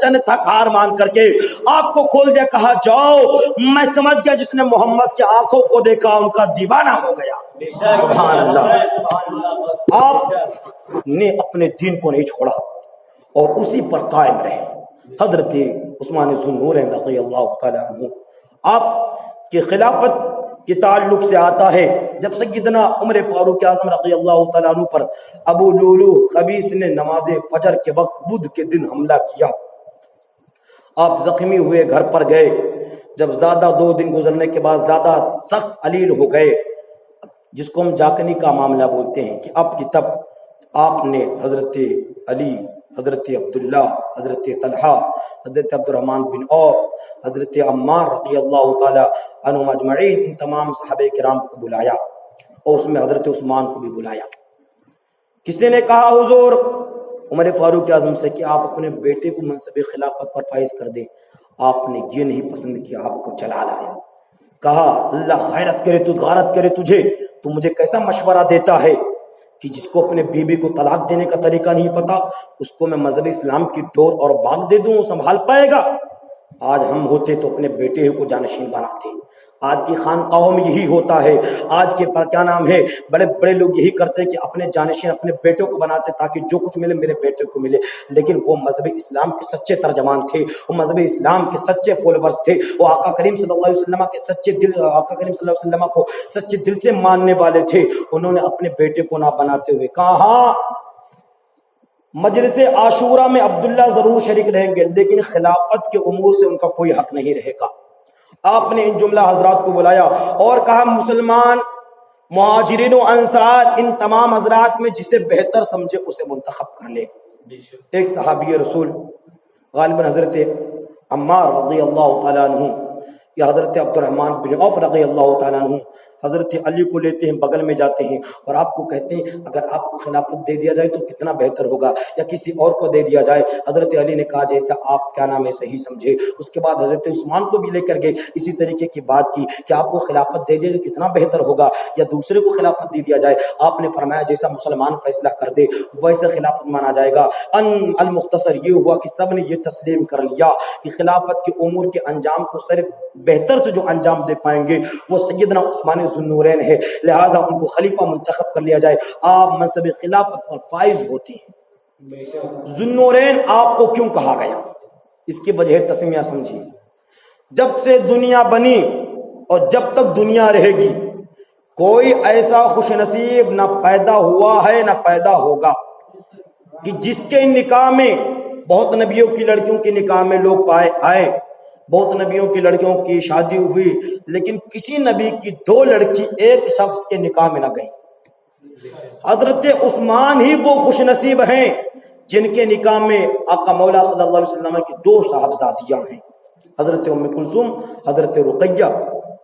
نے تھک ہار مان کر کے آپ کو کھول دیا، کہا جاؤ، میں سمجھ گیا جس نے محمد کی آنکھوں کو دیکھا ان کا دیوانہ ہو گیا۔ سبحان اللہ۔ آپ نے اپنے دین کو نہیں چھوڑا اور اسی پر قائم رہے۔ حضرت عثمان ذو النورین رضی اللہ تعالی عنہ آپ کی خلافت کے تعلق سے آتا ہے جب سیدنا عمر فاروق اعظم رضی اللہ تعالیٰ عنہ پر ابو لولو خبیث نے نماز فجر کے وقت بدھ کے دن حملہ کیا۔ آپ زخمی ہوئے گھر پر گئے، جب زیادہ 2 دن گزرنے کے بعد زیادہ سخت علیل ہو گئے، جس کو ہم جاکنی کا معاملہ بولتے ہیں، کہ اب کی تب آپ نے حضرت علی، حضرت عبداللہ، حضرت طلحہ، حضرت عبد الرحمن بن عوف، حضرت عمار رضی اللہ تعالی عنہم اجمعین، ان تمام صحابہ کرام کو بلایا اور اس میں حضرت عثمان کو بھی بلایا۔ کسی نے کہا حضور عمر فاروق اعظم سے کہ آپ اپنے بیٹے کو منصب خلافت پر فائز کر دیں، آپ نے یہ نہیں پسند کیا، آپ کو چلا لایا، کہا اللہ غیرت کرے تو غارت کرے تجھے، تو مجھے کیسا مشورہ دیتا ہے کہ جس کو اپنے بیوی کو طلاق دینے کا طریقہ نہیں پتا اس کو میں مذہب اسلام کی ڈور اور باغ دے دوں، وہ سنبھال پائے گا؟ آج ہم ہوتے تو اپنے بیٹے کو جانشین بناتے، آج کی خانقاہوں میں یہی ہوتا ہے، آج کے پر کیا نام ہے بڑے بڑے لوگ یہی کرتے کہ اپنے جانشین اپنے بیٹوں کو بناتے تاکہ جو کچھ ملے میرے بیٹے کو ملے، لیکن وہ مذہب اسلام کے سچے ترجمان تھے، وہ مذہب اسلام کے سچے فالوورز تھے، وہ آقا کریم صلی اللہ علیہ وسلم کے سچے دل، آقا کریم صلی اللہ علیہ وسلم کو سچے دل سے ماننے والے تھے۔ انہوں نے اپنے بیٹے کو نہ بناتے ہوئے کہا ہاں مجلس عاشورہ میں عبداللہ ضرور شریک رہیں گے لیکن خلافت کے امور سے ان کا کوئی حق نہیں رہے گا۔ آپ نے ان جملہ حضرات کو بلایا اور کہا مسلمان مہاجرین و انصار ان تمام حضرات میں جسے بہتر سمجھے اسے منتخب کر لے۔ ایک صحابی رسول غالباً حضرت عمار رضی اللہ تعالیٰ عنہ یا حضرت عبد الرحمن بن عوف رضی اللہ تعالیٰ عنہ حضرت علی کو لیتے ہیں، بغل میں جاتے ہیں اور آپ کو کہتے ہیں اگر آپ کو خلافت دے دیا جائے تو کتنا بہتر ہوگا، یا کسی اور کو دے دیا جائے۔ حضرت علی نے کہا جیسا آپ کیا نام ہے صحیح سمجھے۔ اس کے بعد حضرت عثمان کو بھی لے کر گئے، اسی طریقے کی بات کی کہ آپ کو خلافت دے دیا جائے کتنا بہتر ہوگا یا دوسرے کو خلافت دے دیا جائے۔ آپ نے فرمایا جیسا مسلمان فیصلہ کر دے ویسے خلافت مانا جائے گا۔ المختصر یہ ہوا کہ سب نے یہ تسلیم کر لیا کہ خلافت کے امور کے انجام کو صرف بہتر سے جو انجام دے پائیں گے وہ سیدنا عثمان ذو النورین ہے، لہٰذا ان کو خلیفہ منتخب کر لیا جائے۔ آپ منصب خلافت پر فائز ہوتے ہیں۔ ذو النورین آپ کو کیوں کہا گیا، اس کی وجہ تسمیہ سمجھیے۔ جب سے دنیا بنی اور جب تک دنیا رہے گی کوئی ایسا خوش نصیب نہ پیدا ہوا ہے نہ پیدا ہوگا کہ جس کے نکاح میں بہت نبیوں کی لڑکیوں کے نکاح میں لوگ پائے آئے، بہت نبیوں کی لڑکیوں کی شادی ہوئی لیکن کسی نبی کی دو لڑکی ایک شخص کے نکاح میں نہ گئی۔ حضرت عثمان ہی وہ خوش نصیب ہیں جن کے نکاح میں آقا مولا صلی اللہ علیہ وسلم کی دو صاحبزادیاں ہیں، حضرت ام کلثوم حضرت رقیہ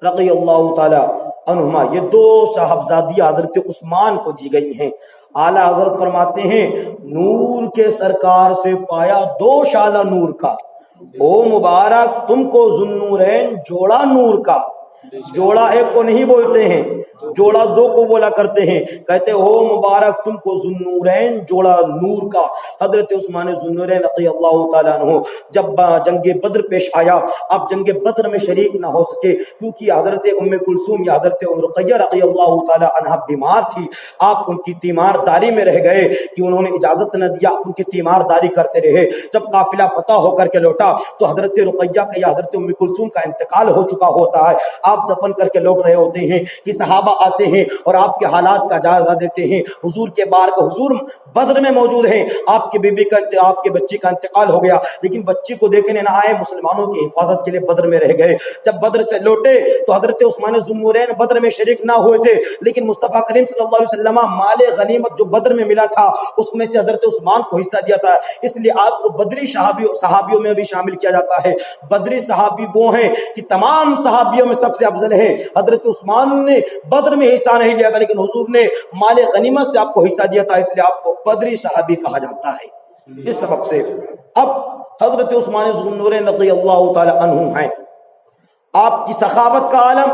رضی اللہ تعالی عنہما۔ یہ دو صاحبزادیاں حضرت عثمان کو دی گئی ہیں۔ اعلیٰ حضرت فرماتے ہیں نور کے سرکار سے پایا دو شالہ نور کا، او مبارک تم کو ذو النورین جوڑا نور کا۔ جوڑا ایک کو نہیں بولتے ہیں، جوڑا دو کو بولا کرتے ہیں، کہتے ہو مبارک تم کو ذو النورین جوڑا نور کا۔ حضرت عثمان ذو النورین رضی اللہ تعالیٰ عنہ جب جنگ بدر پیش آیا، اب جنگ بدر میں شریک نہ ہو سکے کیونکہ حضرت ام کلثوم یا حضرت ام رقیہ رضی اللہ تعالیٰ عنہ بیمار تھی۔ آپ ان کی تیمار داری میں رہ گئے کہ انہوں نے اجازت نہ دیا، ان کی تیمار داری کرتے رہے۔ جب قافلہ فتح ہو کر کے لوٹا تو حضرت رقیہ کا یا حضرت ام کلثوم کا انتقال ہو چکا ہوتا ہے، آپ دفن کر کے لوٹ رہے ہوتے ہیں کہ صحابہ آتے ہیں اور آپ کے حالات کا جائزہ دیتے ہیں۔ حضور کے بار کا حضور بدر میں موجود ہیں، آپ کے بیوی کا آپ کے بچی کا انتقال ہو گیا لیکن بچی کو دیکھنے نہ آئے، مسلمانوں کی حفاظت کے لیے بدر میں رہ گئے۔ جب بدر سے لوٹے تو حضرت عثمان ذو النورین بدر میں شریک نہ ہوئے تھے لیکن مصطفیٰ کریم صلی اللہ علیہ وسلم مال غنیمت جو بدر میں ملا تھا اس میں سے حضرت عثمان کو حصہ دیا تھا، اس لیے آپ کو بدری صحابیوں میں بھی شامل کیا جاتا ہے۔ بدری صحابی وہ ہیں کہ تمام صحابیوں میں سب سے افضل ہے۔ حضرت عثمان نے بدر میں حصہ نہیں لیا تھا لیکن حضور نے مال غنیمت سے آپ کو حصہ دیا تھا، اس لیے آپ کو بدری صحابی کہا جاتا ہے۔ اس سبب سے اب حضرت عثمان ذو النورین رضی اللہ تعالی عنہ ہیں، آپ کی سخاوت کا عالم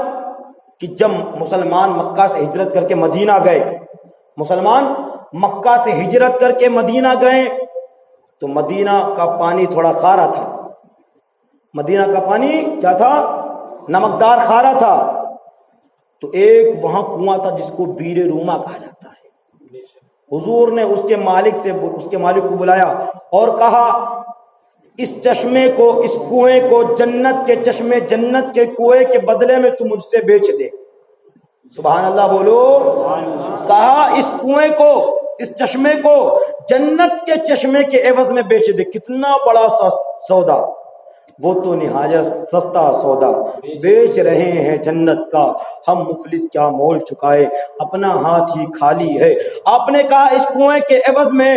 کہ جب مسلمان مکہ سے ہجرت کر کے مدینہ گئے، مسلمان مکہ سے ہجرت کر کے مدینہ گئے تو مدینہ کا پانی تھوڑا کھارا تھا، مدینہ کا پانی کیا تھا؟ نمکدار کھارا تھا۔ تو ایک وہاں کنواں تھا جس کو بیر روما کہا جاتا ہے۔ حضور نے اس کے مالک کو بلایا اور کہا اس چشمے کو، اس کنویں کو جنت کے چشمے، جنت کے کنویں کے بدلے میں تو مجھ سے بیچ دے۔ سبحان اللہ بولو۔ کہا اس کنویں کو، اس چشمے کو جنت کے چشمے کے عوض میں بیچ دے۔ کتنا بڑا سودا، وہ تو نہایت سستا سودا، بیچ رہے ہیں جنت کا، ہم مفلس کیا مول چکائے، اپنا ہاتھ ہی خالی ہے۔ آپ نے کہا اس کنویں کے عوض میں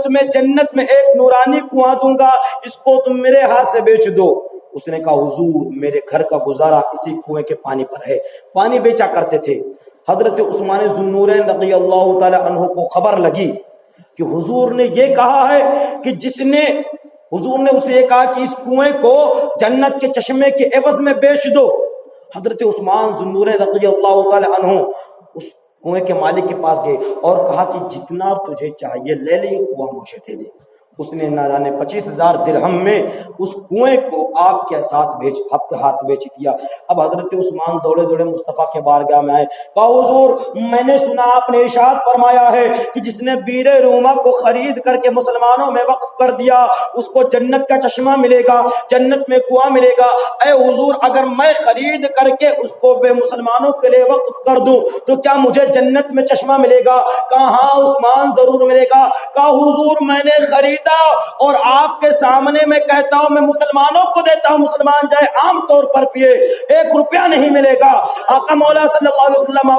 تمہیں جنت میں ایک نورانی کنواں دوں گا، اس کو تم میرے ہاتھ سے بیچ دو۔ اس نے کہا حضور میرے گھر کا گزارا اسی کنویں کے پانی پر ہے، پانی بیچا کرتے تھے۔ حضرت عثمان ذو النورین رضی اللہ تعالی عنہ کو خبر لگی کہ حضور نے یہ کہا ہے کہ حضور نے اسے یہ کہا کہ اس کنویں کو جنت کے چشمے کے عوض میں بیچ دو۔ حضرت عثمان ذو النورین رضی اللہ تعالی عنہ اس کنویں کے مالک کے پاس گئے اور کہا کہ جتنا تجھے چاہیے لے لے، یہ کنواں مجھے دے دے۔ اس نے نہ جانے 25,000 درہم میں اس کنویں کو آپ کے ہاتھ بیچ دیا۔ اب حضرت عثمان دوڑے دوڑے مصطفیٰ کے بارگاہ میں آئے، کہا حضور میں نے سنا آپ نے ارشاد فرمایا ہے کہ جس نے بیر روما کو خرید کر کے مسلمانوں میں وقف کر دیا اس کو جنت کا چشمہ ملے گا، جنت میں کنواں ملے گا۔ اے حضور اگر میں خرید کر کے اس کو بے مسلمانوں کے لیے وقف کر دوں تو کیا مجھے جنت میں چشمہ ملے گا؟ کہا ہاں عثمان ضرور ملے گا۔ کہا حضور میں نے خریدا اور آپ کے سامنے میں کہتا ہوں میں مسلمانوں کو دیتا ہوں، مسلمان جائے عام طور پر پیے، 1 روپیہ نہیں ملے گا۔ آقا مولا صلی اللہ علیہ وسلم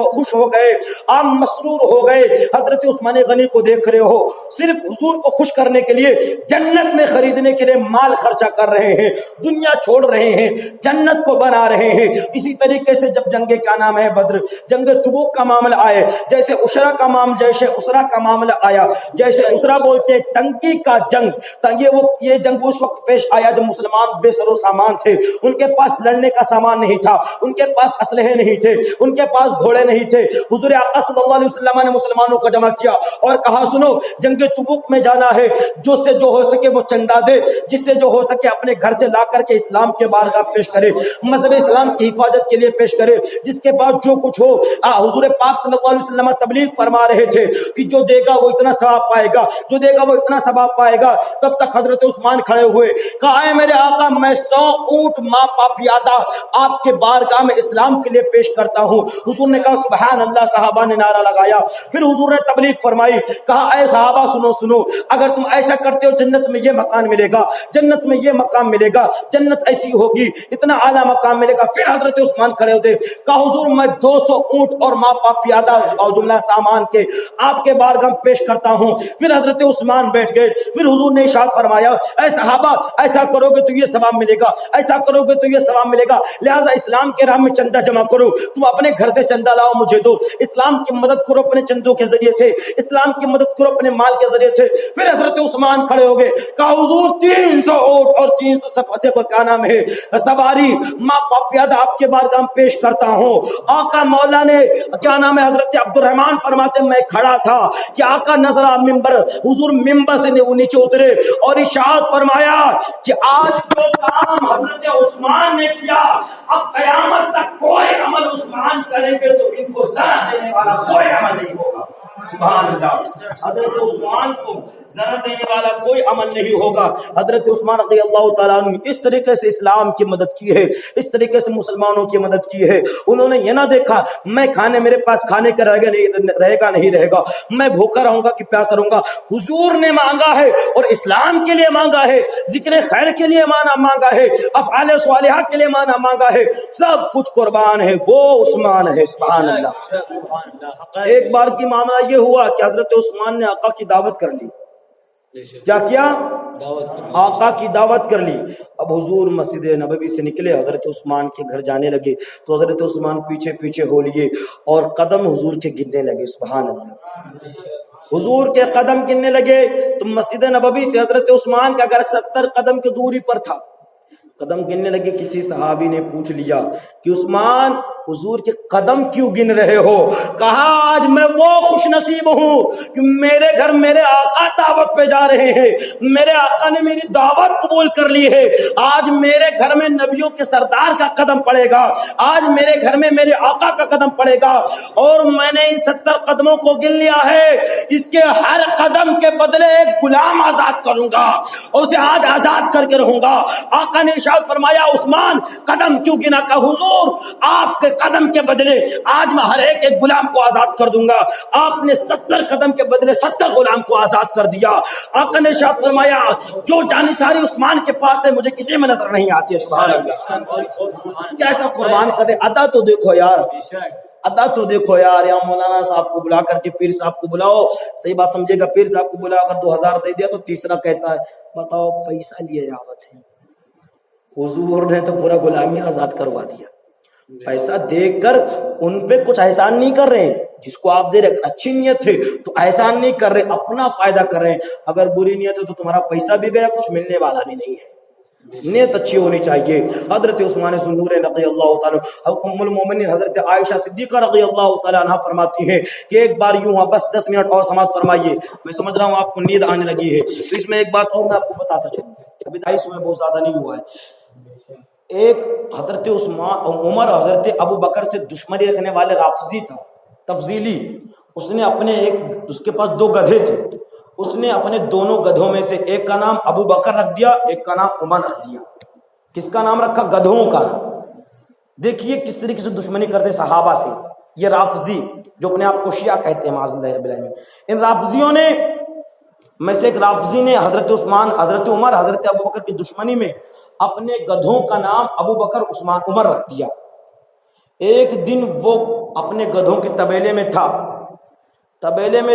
خوش ہو گئے، آپ مسرور ہو گئے۔ حضرت عثمان غنی کو دیکھ رہے ہو، صرف حضور کو خوش کرنے کے لیے جنت میں خریدنے کے لیے مال خرچہ کر رہے ہیں، دنیا چھوڑ رہے ہیں، جنت کو بنا رہے ہیں۔ اسی طریقے سے جب جنگ کیا نام ہے بدر، جنگ تبوک کا معاملہ آئے، جیسے اسرا کا معاملہ آیا، جیسے اسرا بولتے ہیں تنگی کا جنگ، یہ جنگ اس وقت پیش آیا جب مسلمان بے سر و سامان تھے، ان کے پاس لڑنے کا سامان نہیں تھا، ان کے پاس اسلحے نہیں تھے، ان کے پاس گھوڑے نہیں تھے۔ حضور آقا صلی اللہ علیہ وسلم نے مسلمانوں کو جمع کیا اور کہا سنو جنگ تبوک میں جانا ہے، جو سے جو ہو سکے وہ چندہ دے، جس سے جو ہو سکے اپنے گھر سے لا کر کے اسلام کے بارگاہ پیش کرے، مذہب اسلام کی حفاظت کے لیے پیش کرے، جس کے بعد جو کچھ ہو۔ حضور پاک صلی اللہ علیہ وسلم تبلیغ فرما رہے تھے کہ جو دے گا وہ اتنا ثواب پائے گا، جو دے گا وہ اتنا ثواب پائے گا۔ تب تک حضرت عثمان کھڑے ہوئے، کہا اے میرے آقا میں 100 اونٹ ماں پیادہ آپ کے بارگاہ میں اسلام کے لیے پیش کرتا ہوں۔ حضور نے کہا سبحان اللہ، صحابہ نے نعرہ لگایا۔ پھر حضور نے تبلیغ فرمائی، کہا اے صحابہ سنو، اگر تم ایسا کرتے ہو جنت میں یہ مکان ملے گا، جنت میں یہ مقام ملے گا، جنت ایسی ہوگی، اتنا اعلیٰ مقام ملے گا۔ پھر حضرت عثمان کھڑے ہوتے، کہا حضور میں 200 اونٹ اور ماں پیادہ اور جملہ سامان کے آپ کے بارگاہ میں پیش کرتا ہوں۔ پھر حضرت عثمان بیٹھ گئے۔ پھر حضور نے ارشاد فرمایا اے صحابہ ایسا کرو گے تو یہ ثواب ملے گا، ایسا کرو گے تو یہ ثواب ملے گا، لہٰذا اسلام کے راہ میں چندہ جمع کرو، تم اپنے گھر سے چندہ لاؤ مجھے دو، اسلام کی مدد کرو اپنے چندوں کے ذریعے سے، اسلام کی مدد کرو اپنے مال کے ذریعے سے۔ پھر حضرت عثمان کھڑے ہو گئے، کہا حضور 300 اونٹ اور 300 صفحے پر کا نام ہے سواری ماں پیادہ آپ کے بارگاہ میں پیش کرتا ہوں۔ آقا مولا نے کیا نام ہے حضرت عبد الرحمن فرماتے میں کھڑا تھا کہ آقا نظر ممبر، حضور ممبر سے نیچے اترے اور ارشاد فرمایا کہ آج جو کام حضرت عثمان نے کیا اب قیامت تک کوئی عمل عثمان کریں گے تو ان کو ذرا دینے والا کوئی عمل نہیں ہوگا۔ سبحان اللہ، حضرت عثمان کو ذرا دینے والا کوئی عمل نہیں ہوگا۔ حضرت عثمان رضی اللہ تعالیٰ عنہ اس طریقے سے اسلام کی مدد کی ہے، اس طریقے سے مسلمانوں کی مدد کی ہے۔ انہوں نے یہ نہ دیکھا میں میرے پاس کھانے کا رہے گا، میں بھوکا رہوں گا کہ پیاسا رہوں گا۔ حضور نے مانگا ہے اور اسلام کے لیے مانگا ہے، ذکر خیر کے لیے مانگا ہے، افعال صالحہ کے لیے مانگا ہے، سب کچھ قربان ہے، وہ عثمان ہے۔ سبحان اللہ۔ ایک بار کی معاملہ یہ ہوا کہ حضرت عثمان نے آقا کی دعوت کر لی۔ کیا کیا؟ آقا کی دعوت کر لی۔ اب حضور مسجد نبوی سے نکلے، حضرت عثمان کے گھر جانے لگے تو حضرت عثمان پیچھے پیچھے ہو لیے اور قدم حضور کے گننے لگے۔ سبحان اللہ، حضور کے قدم گننے لگے تو مسجد نبوی سے حضرت عثمان کا گھر 70 قدم کی دوری پر تھا۔ قدم گننے لگے، کسی صحابی نے پوچھ لیا کہ عثمان حضور کے قدم کیوں گن رہے ہو؟ کہا آج میں وہ خوش نصیب ہوں کہ میرے گھر میرے آقا دعوت پہ جا رہے ہیں، میرے آقا نے میری دعوت قبول کر لی ہے، آج میرے گھر میں نبیوں کے سردار کا قدم پڑے گا، آج میرے گھر میں میرے آقا کا قدم پڑے گا، اور میں نے ان 70 قدموں کو گن لیا ہے، اس کے ہر قدم کے بدلے ایک غلام آزاد کروں گا اور اسے آج آزاد کر کے رہوں گا۔ آقا نے ارشاد فرمایا عثمان قدم کیوں گنا؟ کہ حضور آپ کے قدم کے بدلے آج میں ہر ایک غلام کو آزاد کر دوں گا۔ آپ نے 70 قدم کے بدلے 70 غلام کو آزاد کر دیا۔ آقا نے ارشاد فرمایا جو جانثاری عثمان کے پاس ہے مجھے کسی میں نظر نہیں آتی ہے۔ سبحان اللہ، کیسا قربان کرے۔ ادا تو دیکھو یار، ادا تو دیکھو یار، یا مولانا صاحب کو بلا کر کے پیر صاحب کو بلاؤ، صحیح بات سمجھے گا، پیر صاحب کو بلا اگر 2000 دے دیا تو تیسرا کہتا ہے بتاؤ پیسہ لیے دعوت ہے۔ حضور نے تو پورا غلامی آزاد کروا دیا۔ پیسہ دے کر ان پہ کچھ احسان نہیں کر رہے، جس کو آپ دے رہے اچھی نیت ہے تو احسان نہیں کر رہے، اپنا فائدہ کر رہے ہیں۔ اگر بری نیت ہے تو تمہارا پیسہ بھی گیا، کچھ ملنے والا بھی نہیں ہے۔ نیت اچھی ہونی چاہیے. حضرت عثمان ذوالنور رضی اللہ تعالیٰ ام المومنین حضرت عائشہ صدیقہ رضی اللہ تعالیٰ عنہ فرماتی ہیں کہ ایک بار یوں ہوا، بس 10 منٹ اور سماعت فرمائیے، میں سمجھ رہا ہوں آپ کو نیند آنے لگی ہے، تو اس میں ایک بات اور میں آپ کو بتاتا چلوں، ابھی 250 میں بہت زیادہ نہیں ہوا ہے. ایک حضرت عمر حضرت ابو بکر سے دشمنی رکھنے والے رافضی تھا تفضیلی، اس نے اپنے اس کے پاس 2 گدھے تھے، اس نے اپنے دونوں گدھوں میں سے ایک کا نام ابو بکر رکھ دیا، ایک کا نام عمر رکھ دیا. کس کا نام رکھا؟ گدھوں کا نام. دیکھیے کس طریقے سے دشمنی کرتے صحابہ سے یہ رافضی جو اپنے آپ کو شیعہ کہتے ہیں معاذ اللہ رب العالمین. ان رافضیوں نے میں سے ایک رافضی نے حضرت عثمان، حضرت عمر، حضرت ابو بکر کی دشمنی میں اپنے گدھوں کا نام ابو بکر عثمان عمر رکھ دیا. ایک دن وہ اپنے گدھوں کے طبیلے میں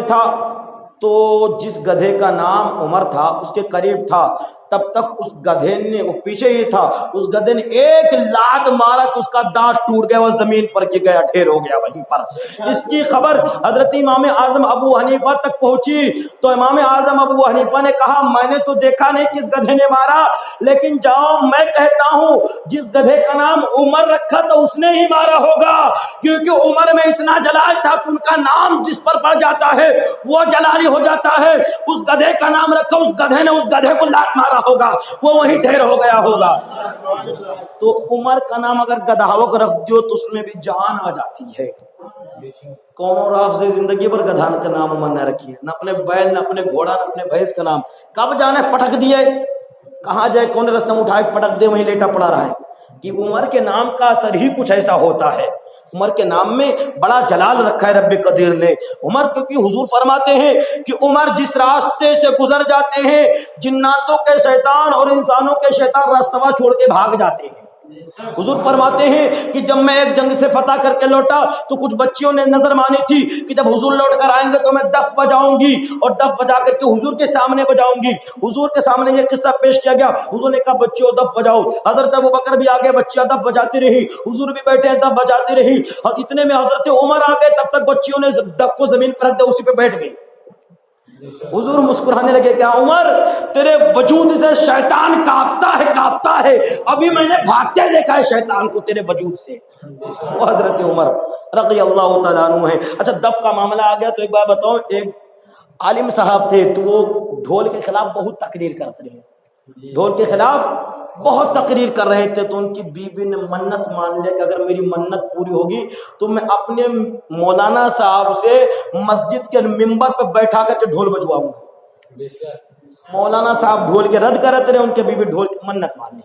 تھا تو جس گدھے کا نام عمر تھا اس کے قریب تھا، تب تک اس گدھے نے، وہ پیچھے ہی تھا، اس گدھے نے ایک لات مارا کہ اس کا دانت ٹوٹ گیا، وہ زمین پر گر گیا، ڈھیر ہو گیا وہیں پر. اس کی خبر حضرت امام اعظم ابو حنیفہ تک پہنچی تو امام اعظم ابو حنیفہ نے کہا میں نے تو دیکھا نہیں کس گدھے نے مارا، لیکن جاؤ میں کہتا ہوں جس گدھے کا نام عمر رکھا تو اس نے ہی مارا ہوگا، کیونکہ عمر میں اتنا جلال تھا کہ ان کا نام جس پر پڑ جاتا ہے وہ جلالی ہو جاتا ہے. اس گدھے کا نام رکھا، اس گدھے نے اس گدھے کو لات مارا ہوگا، وہ وہیں ڈھیر ہو گیا ہوگا. تو عمر کا نام اگر گدھاؤں کو رکھ دیو تو اس میں بھی جان آ جاتی ہے. کون اور رافض زندگی پر گدھا کا نام عمر نہ رکھی ہے، نہ اپنے بیل، نہ اپنے گھوڑا، نہ اپنے بھینس کا نام. کب جانے پٹک دیے، کہاں جائے، کون رستہ میں اٹھائے پٹک دے، وہیں لیٹا پڑا رہا ہے. کہ عمر کے نام کا اثر ہی کچھ ایسا ہوتا ہے. عمر کے نام میں بڑا جلال رکھا ہے رب قدیر نے. عمر کیونکہ حضور فرماتے ہیں کہ عمر جس راستے سے گزر جاتے ہیں جناتوں کے شیطان اور انسانوں کے شیطان راستہ چھوڑ کے بھاگ جاتے ہیں. حضور فرماتے ہیں کہ جب میں ایک جنگ سے فتح کر کے لوٹا تو کچھ بچیوں نے نظر مانی تھی کہ جب حضور لوٹ کر آئیں گے تو میں دف بجاؤں گی، اور دف بجا کر کے حضور کے سامنے بجاؤں گی. حضور کے سامنے یہ قصہ پیش کیا گیا. حضور نے کہا بچیوں دف بجاؤ. حضرت ابو بکر بھی آگے، بچیاں دف بجاتی رہی، حضور بھی بیٹھے دف بجاتی رہی. اور اتنے میں حضرت عمر آ گئے، تب تک بچیوں نے دف کو زمین پر رکھ دیا، اسی پہ بیٹھ گئی. حضور مسکرانے لگے، کیا عمر تیرے وجود سے شیطان کانپتا ہے، ابھی میں نے بھاگتے دیکھا ہے شیطان کو تیرے وجود سے. وہ حضرت عمر رضی اللہ تعالیٰ عنہ ہے. اچھا دف کا معاملہ آ گیا تو ایک بات بتاؤ، ایک عالم صاحب تھے تو وہ ڈھول کے خلاف بہت تقریر کرتے رہے، ڈھول کے خلاف بہت تقریر کر رہے تھے. تو ان کی بیوی نے منت مان لیا کہ اگر میری منت پوری ہوگی تو میں اپنے مولانا صاحب سے مسجد کے ممبر پہ بیٹھا کر کے ڈھول بجواؤں گا. مولانا صاحب ڈھول کے رد کرتے رہے، ان کے بیوی ڈھول کی منت مان لی.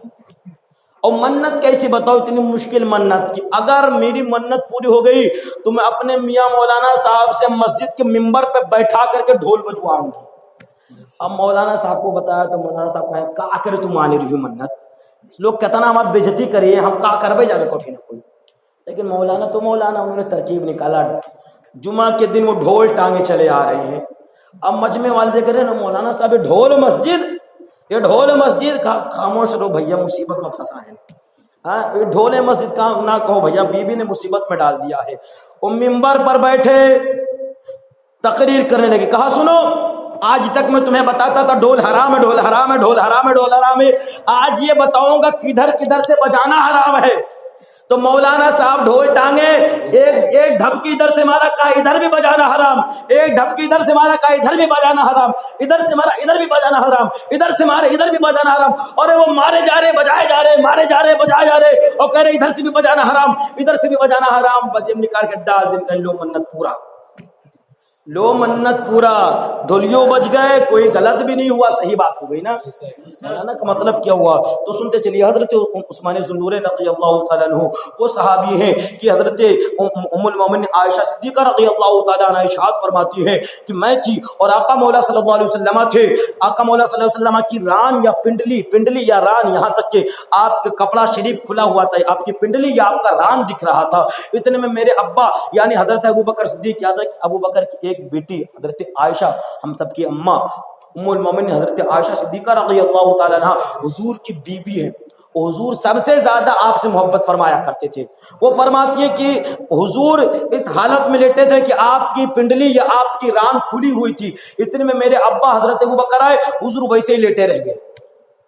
اور منت کیسی بتاؤ، اتنی مشکل منت کہ اگر میری منت پوری ہو گئی تو میں اپنے میاں مولانا صاحب سے مسجد کے ممبر پہ بیٹھا کر کے ڈھول بجواؤں گا. اب مولانا صاحب کو بتایا تو مولانا صاحب کہا کیا کرے تم مانی رہی ہو منت، لوگ کہتا ہماری بےزتی کریے، ہم کا کربے جاوے کوٹھی نہ کوئی. لیکن مولانا تو مولانا، انہوں نے ترکیب نکالا. جمعہ کے دن وہ ڈھول ٹانگے چلے آ رہے ہیں. اب مجمع والے دیکھ رہے ہیں نا مولانا صاحب یہ ڈھول مسجد خاموش رہو بھیا، مصیبت میں پھنسا ہے. ہاں یہ ڈھول مسجد کا نہ کہو بھیا، بیوی نے مصیبت میں ڈال دیا ہے. وہ ممبر پر بیٹھے تقریر کرنے لگے. کہا سنو، آج تک میں تمہیں بتاتا تھا ڈھول حرام ہے، ڈھول حرام ہے، ڈھول حرام ہے، ڈھول حرام ہے. آج یہ بتاؤں گا کدھر کدھر سے بجانا حرام ہے. تو مولانا صاحب ڈھول ٹانگے، ایک دھبکی ادھر سے مارا، کہا ادھر بھی بجانا حرام. ایک دھبکی ادھر سے مارا، کہا ادھر بھی بجانا حرام. ادھر سے مارا، ادھر بھی بجانا حرام. ادھر سے مارے، ادھر بھی بجانا حرام. اور وہ مارے جا رہے، بجائے جا رہے، مارے جا رہے، بجائے جا رہے، اور کہہ رہے ادھر سے بھی بجانا حرام، ادھر سے بھی بجانا حرام. بدیم نکال کے ڈال دن کر لو منت پورا، لو منت پورا. ڈھولیوں بج گئے، کوئی غلط بھی نہیں ہوا، صحیح بات ہو گئی نا. کا مطلب کیا ہوا تو سنتے چلیے. حضرت عثمان ذوالنور رضی اللہ تعالیٰ عنہ وہ صحابی ہیں کہ حضرت ام المومنین عائشہ صدیقہ رضی اللہ تعالیٰ عنہ ارشاد فرماتی ہے کہ میں تھی اور آقا مولا صلی اللہ علیہ وسلم تھے. آقا مولا صلی اللہ علیہ وسلم کی ران یا پنڈلی یا ران، یہاں تک کہ آپ کا کپڑا شریف کھلا ہوا تھا، آپ کی پنڈلی یا آپ کا ران دکھ رہا تھا. اتنے میں میرے ابا یعنی حضرت ابو بکر صدیق، یاد رکھ ابو بکر کی ایک بیٹی حضرت عائشہ، ہم سب کی اماں ام المومنین حضرت عائشہ صدیقہ رضی اللہ تعالیٰ عنہ حضور کی بیوی ہے. حضور سب سے زیادہ آپ سے محبت فرمایا کرتے تھے. وہ فرماتی ہے کہ حضور اس حالت میں لیٹے تھے کہ آپ کی پنڈلی یا آپ کی ران کھلی ہوئی تھی. اتنے میں میرے ابا حضرت ابو بکر آئے، حضور ویسے ہی لیٹے رہ گئے.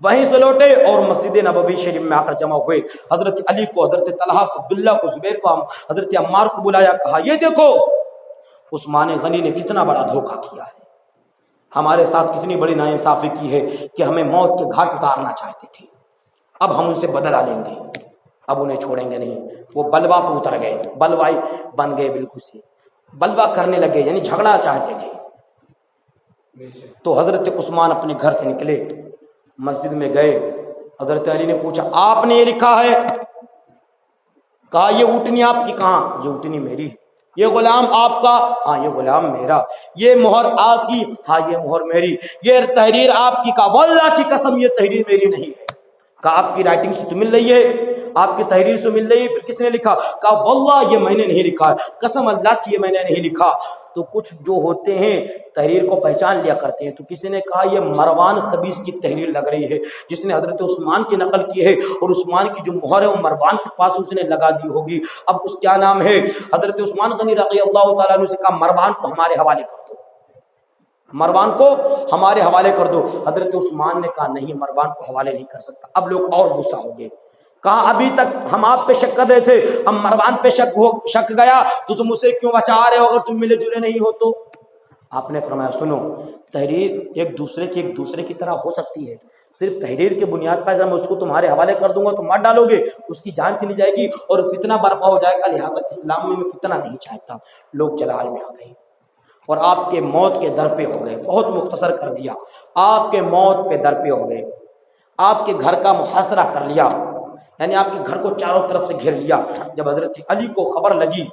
وہیں سے لوٹے اور مسجد نبوی شریف میں آ کر جمع ہوئے. حضرت علی کو، حضرت طلحہ کو، عبداللہ کو، زبیر کو، حضرت عمار کو بلایا. کہا یہ دیکھو عثمان غنی نے کتنا بڑا دھوکہ کیا ہے، ہمارے ساتھ کتنی بڑی ناانصافی کی ہے کہ ہمیں موت کے گھاٹ اتارنا چاہتے تھے. اب ہم ان سے بدلہ لیں گے، اب انہیں چھوڑیں گے نہیں. وہ بلوا پہ اتر گئے، بلوائی بن گئے، بالکل سے بلوا کرنے لگے، یعنی جھگڑا چاہتے تھے. تو حضرت عثمان اپنے گھر سے نکلے، مسجد میں گئے. حضرت علی نے پوچھا آپ نے یہ لکھا ہے؟ کہا یہ اونٹنی آپ کی؟ کہاں یہ اونٹنی میری ہے. یہ غلام آپ کا؟ ہاں یہ غلام میرا. یہ مہر آپ کی؟ ہاں یہ مہر میری. یہ تحریر آپ کی؟ کہا واللہ کی قسم یہ تحریر میری نہیں ہے. کہا آپ کی رائٹنگ سے تو مل رہی ہے، آپ کی تحریر سے مل رہی ہے، پھر کس نے لکھا؟ کہا واللہ یہ میں نے نہیں لکھا، قسم اللہ کی یہ میں نے نہیں لکھا. تو کچھ جو ہوتے ہیں تحریر کو پہچان لیا کرتے ہیں. تو کسی نے کہا یہ مروان خبیث کی تحریر لگ رہی ہے جس نے حضرت عثمان کی نقل کی ہے، اور عثمان کی جو مہر ہے وہ مروان کے پاس اس نے لگا دی ہوگی. اب اس کیا نام ہے؟ حضرت عثمان غنی رضی اللہ تعالیٰ عنہ سے کہا مروان کو ہمارے حوالے کر دو، مروان کو ہمارے حوالے کر دو. حضرت عثمان نے کہا نہیں، مروان کو حوالے نہیں کر سکتا. اب لوگ اور غصہ ہو گئے. کہا ابھی تک ہم آپ پہ شک کر رہے تھے، اب مروان پہ شک گیا تو تم اسے کیوں بچا رہے ہو اگر تم ملے جلے نہیں ہو تو؟ آپ نے فرمایا سنو، تحریر ایک دوسرے کی طرح ہو سکتی ہے، صرف تحریر کے بنیاد پر اگر میں اس کو تمہارے حوالے کر دوں گا تو مار ڈالو گے، اس کی جان چلی جائے گی اور فتنہ برپا ہو جائے گا. لہٰذا اسلام میں فتنہ نہیں چاہتا. لوگ جلال میں آ گئے اور آپ کے موت کے در پہ ہو گئے. بہت مختصر کر دیا، آپ کے موت پہ در پہ ہو گئے. آپ کے گھر کا محاصرہ کر لیا، یعنی آپ کے گھر کو چاروں طرف سے گھیر لیا. جب حضرت علی کو خبر لگی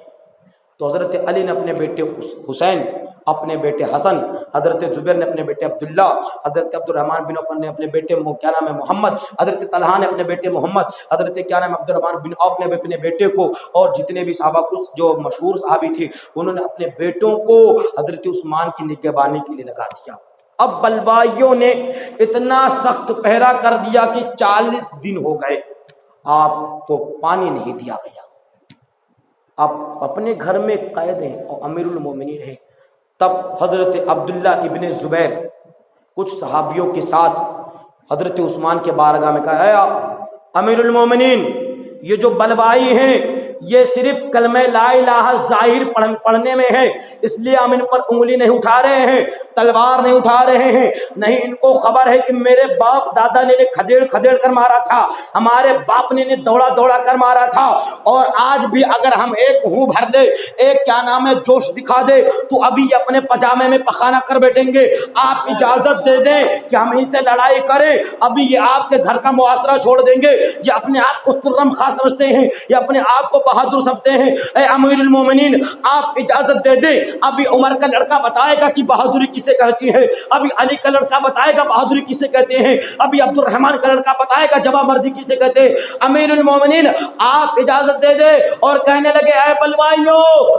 تو حضرت علی نے اپنے بیٹے حسین، اپنے بیٹے حسن، حضرت زبیر نے اپنے بیٹے عبداللہ، حضرت عبد الرحمن بن عوف نے اپنے بیٹے کیا نام ہے محمد، حضرت طلحہ نے اپنے بیٹے محمد، حضرت کیا نام عبد الرحمن بن عوف نے اپنے بیٹے کو، اور جتنے بھی صحابہ کچھ جو مشہور صحابی تھے انہوں نے اپنے بیٹوں کو حضرت عثمان کی نگہبانی کے لیے لگا دیا. اب بلوائیوں نے اتنا سخت پہرا کر دیا کہ 40 دن ہو گئے آپ کو پانی نہیں دیا گیا. آپ اپنے گھر میں قید ہیں اور امیر المومنین ہیں. تب حضرت عبداللہ ابن زبیر کچھ صحابیوں کے ساتھ حضرت عثمان کے بارگاہ میں کہا اے امیر المومنین، یہ جو بلوائی ہیں یہ صرف کلمہ لا الہ ظاہر پڑھنے میں ہے، اس لیے ہم ان پر انگلی نہیں اٹھا رہے ہیں، تلوار نہیں اٹھا رہے ہیں. نہیں، ان کو خبر ہے کہ میرے باپ دادا نے کھدیڑ کر مارا تھا، ہمارے باپ نے دوڑا کر مارا تھا، اور آج بھی اگر ہم ایک ہوں بھر دے، ایک کیا نام ہے جوش دکھا دے تو ابھی یہ اپنے پجامے میں پخانہ کر بیٹھیں گے. آپ اجازت دے دیں کہ ہم ان سے لڑائی کریں، ابھی یہ آپ کے گھر کا معاشرہ چھوڑ دیں گے. یہ اپنے آپ کو ترم خواہ سمجھتے ہیں، یہ اپنے آپ کو بہادر سمجھتے ہیں. اے امیر المومنین آپ اجازت دے دیں، ابھی عمر کا لڑکا بتائے گا کہ بہادری کسے کہتی ہے، ابھی علی کا لڑکا بتائے گا بہادری کسے کہتے ہیں، ابھی عبد الرحمن کا لڑکا بتائے گا جواب مردی کسے کہتے ہیں. امیر المومنین آپ اجازت دے دیں. اور کہنے لگے اے بلوائیو،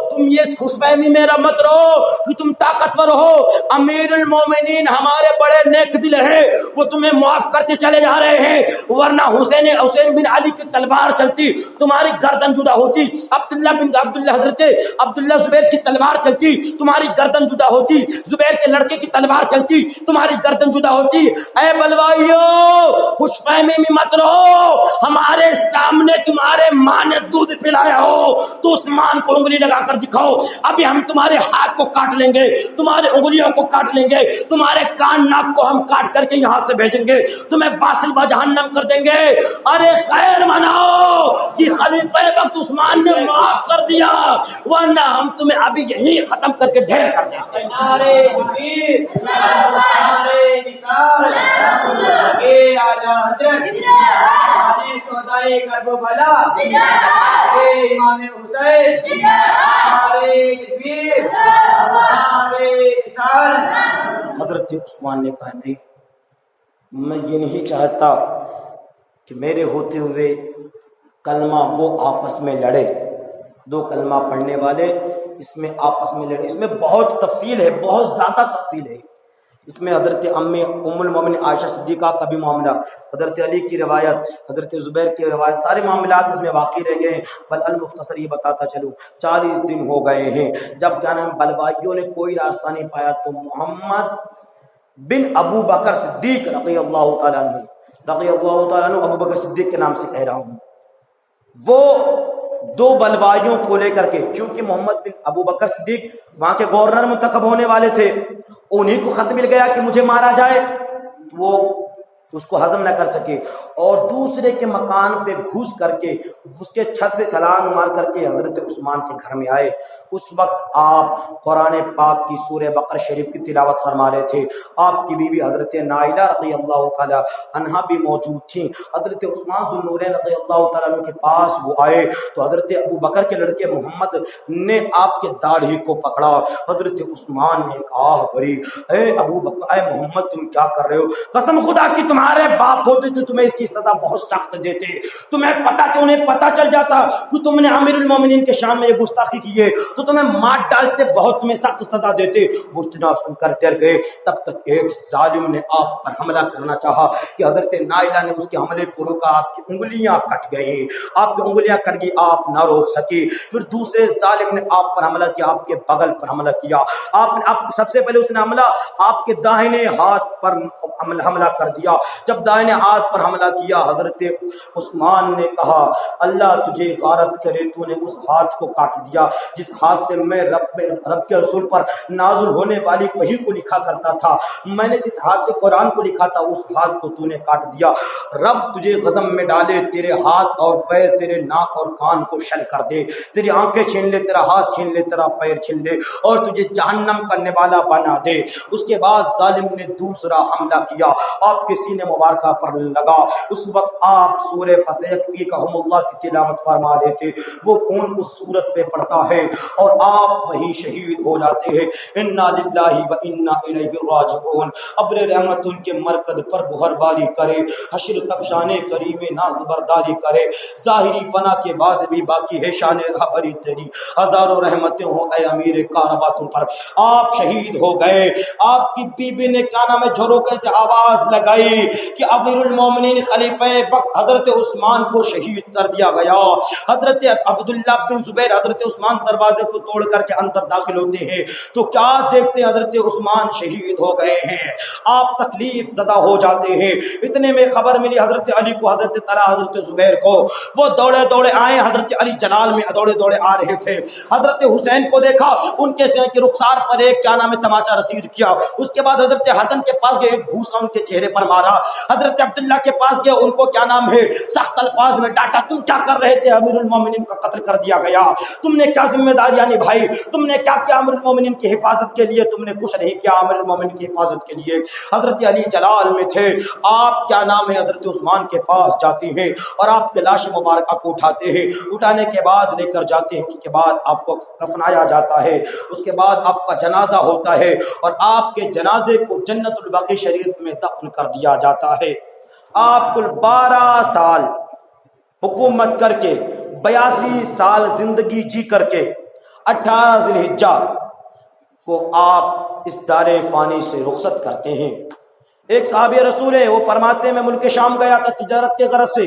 تم یہ خوش فہمی میرا مت رہو کہ تم طاقتور ہو. امیر المومنین ہمارے بڑے نیک دل ہیں، وہ تمہیں معاف کرتے چلے جا رہے ہیں، ورنہ حسین بن علی کی تلوار چلتی تمہاری گردن جدا ہوتی، حضرت عبداللہ زبیر کی تلوار چلتی تمہاری گردن جدا ہوتی، زبیر کے لڑکے کی تلوار چلتی تمہاری گردن جدا ہوتی. اے بلوائیو خوش فہمی میں مت رہو، ہمارے سامنے تمہارے ماں نے دودھ پلایا ہو تو عثمان کو انگلی لگا کر دکھاؤ، ابھی ہم تمہارے ہاتھ کو کاٹ لیں گے، تمہارے انگلیوں کو کاٹ لیں گے، تمہارے کان ناک کو ہم کاٹ کر کے یہاں سے بھیجیں گے، تمہیں باطل با جہنم کر دیں گے. ارے خیر مناؤ کہ خلیفہ وقت عثمان نے معاف کر دیا، ورنہ ہم تمہیں ابھی یہی ختم کر کے ڈھیر کر دیتے. نعرے تکبیر، نعرے رسالت، اے اعلیٰ حضرت علی شہدائے کربلا، اے امام حسین، نعرے تکبیر، نعرے رسالت. حضرت عثمان نے کہا نہیں، میں یہ نہیں چاہتا کہ میرے ہوتے ہوئے کلمہ گو آپس میں لڑے، دو کلمہ پڑھنے والے اس میں آپس میں لڑے. اس میں بہت تفصیل ہے، بہت زیادہ تفصیل ہے. اس میں حضرت ام المومنین عائشہ صدیقہ کا بھی معاملہ، حضرت علی کی روایت، حضرت زبیر کی روایت، سارے معاملات اس میں واقع رہ گئے ہیں. بل المختصر یہ بتاتا چلوں 40 دن ہو گئے ہیں. جب کیا نام بلوائیوں نے کوئی راستہ نہیں پایا تو محمد بن ابو بکر صدیق رضی اللہ تعالیٰ عنہ رضی اللہ تعالیٰ عنہ ابو بکر صدیق کے نام سے کہہ رہا ہوں، وہ دو بلوائیوں کو لے کر کے، چونکہ محمد بن ابو بکر صدیق وہاں کے گورنر منتخب ہونے والے تھے، انہیں کو خط مل گیا کہ مجھے مارا جائے، وہ اس کو ہضم نہ کر سکے اور دوسرے کے مکان پہ گھس کر کے اس کے چھت سے سلام مار کر کے حضرت عثمان کے گھر میں آئے۔ اس وقت آپ قرآن پاک کی سورہ بقرہ شریف کی تلاوت فرما رہے تھے، آپ کی بیوی حضرت نائلہ رضی اللہ تعالی عنہا بھی موجود تھیں۔ حضرت عثمان ذو النورین رضی اللہ تعالیٰ عنہ کے پاس وہ آئے تو حضرت ابو بکر کے لڑکے محمد نے آپ کے داڑھی کو پکڑا۔ حضرت عثمان نے کہا بھری، اے ابو بکر، اے محمد تم کیا کر رہے ہو؟ قسم خدا کی تمہارے باپ ہوتے تو تمہیں اس کی سزا بہت سخت دیتے، تمہیں پتہ چل جاتا کہ تم نے امیر المومنین کے شان میں یہ گستاخی کی ہے تو تمہیں مار ڈالتے، بہت تمہیں سخت سزا دیتے۔ وہ اتنا سن کر ڈر گئے۔ تب تک ایک ظالم نے آپ پر حملہ کرنا چاہا کہ حضرت نائلہ نے اس کے حملے کو روکا، آپ کی انگلیاں کٹ گئی، آپ کی انگلیاں کٹ گئی، آپ نہ روک سکے۔ پھر دوسرے ظالم نے آپ پر حملہ کیا، آپ کے بغل پر حملہ کیا۔ سب سے پہلے اس نے حملہ آپ کے داہنے ہاتھ پر حملہ کر دیا۔ جب دائنے ہاتھ پر حملہ کیا، حضرت عثمان نے کہا اللہ تجھے غارت کرے، تو نے اس ہاتھ کو کاٹ دیا جس ہاتھ سے میں رب کے رسول پر نازل ہونے والی وحی کو لکھا کرتا تھا، میں نے جس ہاتھ سے قرآن کو لکھا تھا اس ہاتھ کو تو نے کاٹ دیا۔ رب تجھے غضب میں ڈالے، تیرے ہاتھ اور پیر، تیرے ناک اور کان کو شل کر دے، تیری آنکھیں چھین لے، تیرا ہاتھ چھین لے، تیرا پیر چھین لے اور تجھے جہنم کرنے والا بنا دے۔ اس کے بعد ظالم نے دوسرا حملہ کیا، آپ کے سینے مبارکہ پر لگا۔ اس وقت آپ سورہ فسیکفیکہم اللہ کی تلاوت فرما دیتے، وہ کون اس سورت پہ پڑتا ہے اور آپ وہیں شہید ہو جاتے ہیں۔ انا للہ و انا الیہ راجعون۔ ابر رحمت ان کے مرکز پر بہر باری کرے، حشر تک شان کریم ناز برداری کرے، ظاہری فنا کے بعد بھی باقی ہے شان رہبری تیری، ہزاروں رحمتیں ہوں اے امیر کارواں تم پر۔ آپ شہید ہو گئے۔ آپ کی بیوی نے کیا نام ہے جھروکے سے آواز لگائی کہ امیر المومنین خلیفہ حضرت عثمان کو شہید کر دیا گیا۔ حضرت عبداللہ بن زبیر، حضرت عثمان دروازے کو توڑ کر کے اندر داخل ہوتے ہیں تو کیا دیکھتے ہیں؟ حضرت عثمان شہید ہو گئے ہیں۔ آپ تکلیف زدہ ہو جاتے ہیں۔ اتنے میں خبر ملی حضرت علی کو، حضرت طلحہ، حضرت زبیر کو، وہ دوڑے دوڑے آئے۔ حضرت علی جلال میں دوڑے دوڑے آ رہے تھے۔ حضرت حسین کو دیکھا، ان کے سر کے رخسار پر ایک کیا نام ہے تماچا رسید کیا۔ اس کے بعد حضرت حسن کے پاس گئے، ایک گھوسا ان کے چہرے پر مارا۔ حضرت عبداللہ کے پاس گئے، ان کو کیا نام ہے سخت الفاظ میں ڈانٹا، تم کیا کر رہے تھے؟ امیر المومنین کا قتل کر دیا گیا، تم نے کیا ذمہ داریاں نبھائی؟ تم نے کیا کیا امیر المومنین کی حفاظت کے لیے؟ تم نے کچھ نہیں کیا امیر المومنین کی حفاظت کے لیے۔ حضرت علی جلال میں تھے۔ آپ کیا نام ہے حضرت عثمان کے پاس جاتے ہیں اور آپ کے لاش مبارکہ کو اٹھاتے ہیں، اٹھانے کے بعد لے کر جاتے ہیں، اس کے بعد آپ کو دفنایا جاتا ہے، اس کے بعد آپ کا جنازہ ہوتا ہے اور آپ کے جنازے کو جنت البقیع شریف میں دفن کر دیا جاتا ہے۔ آپ کل 12 سال حکومت کر کے، 82 سال زندگی جی کر کے، 18 ذی الحجہ کو آپ اس دار فانی سے رخصت کرتے ہیں۔ ایک صحابی رسول ہے، وہ فرماتے ہیں میں ملک شام گیا تھا تجارت کے غرض سے،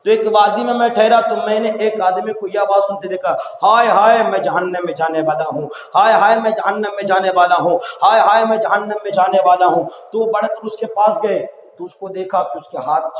تو ایک وادی میں ٹھہرا تو میں نے ایک آدمی کو یہ آواز سنتے دیکھا، ہائے ہائے میں جہنم میں جانے والا ہوں، ہائے ہائے میں جہنم میں جانے والا ہوں، ہائے ہائے میں جہنم میں جانے والا ہوں۔ تو وہ بڑھ کر اس کے پاس گئے تو اس کو دیکھا کہ اس کے ہاتھ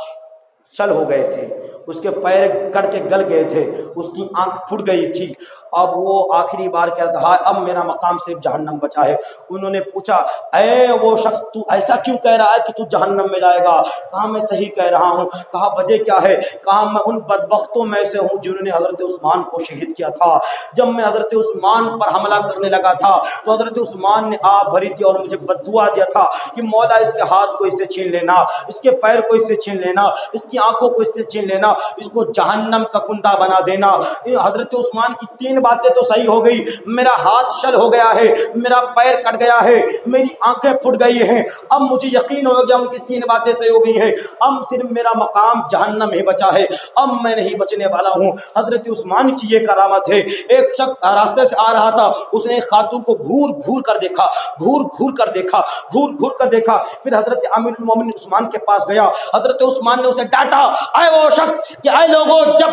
شل ہو گئے تھے، اس کے پیر کٹ کے گل گئے تھے، اس کی آنکھ پھٹ گئی تھی۔ اب وہ آخری بار کہہ رہا تھا اب میرا مقام صرف جہنم بچا ہے۔ انہوں نے پوچھا اے وہ شخص تو ایسا کیوں کہہ رہا ہے کہ تو جہنم میں جائے گا؟ کہا میں صحیح کہہ رہا ہوں۔ کہا وجہ کیا ہے؟ کہا میں ان بدبختوں میں سے ہوں جنہوں نے حضرت عثمان کو شہید کیا تھا۔ جب میں حضرت عثمان پر حملہ کرنے لگا تھا تو حضرت عثمان نے آہ بھری تھی اور مجھے بددعا دیا تھا کہ مولا اس کے ہاتھ کو اس سے چھین لینا، اس کے پیر کو اس سے چھین لینا، اس کی آنکھوں کو اس سے چھین لینا، اس کو جہنم کا کندا بنا دینا۔ حضرت عثمان کی 3 باتیں تو صحیح ہو گئی، میرا ہاتھ شل ہو گیا ہے، میرا پیر کٹ گیا ہے، میری آنکھیں پھٹ گئی ہیں، اب مجھے یقین ہو گیا ان کی 3 باتیں صحیح ہو گئی ہیں، اب صرف میرا مقام جہنم ہی بچا ہے، اب میں نہیں بچنے والا ہوں۔ حضرت عثمان کی یہ کرامت ہے۔ ایک شخص راستے سے آ رہا تھا، اس نے ایک خاتون کو گھور گھور کر دیکھا، گھور گھور کر دیکھا، گھور گھور کر دیکھا، پھر حضرت امیر المومنین عثمان کے پاس گیا، حضرت عثمان نے اسے ڈانٹا، اے وہ شخص کہ اے لوگوں، جب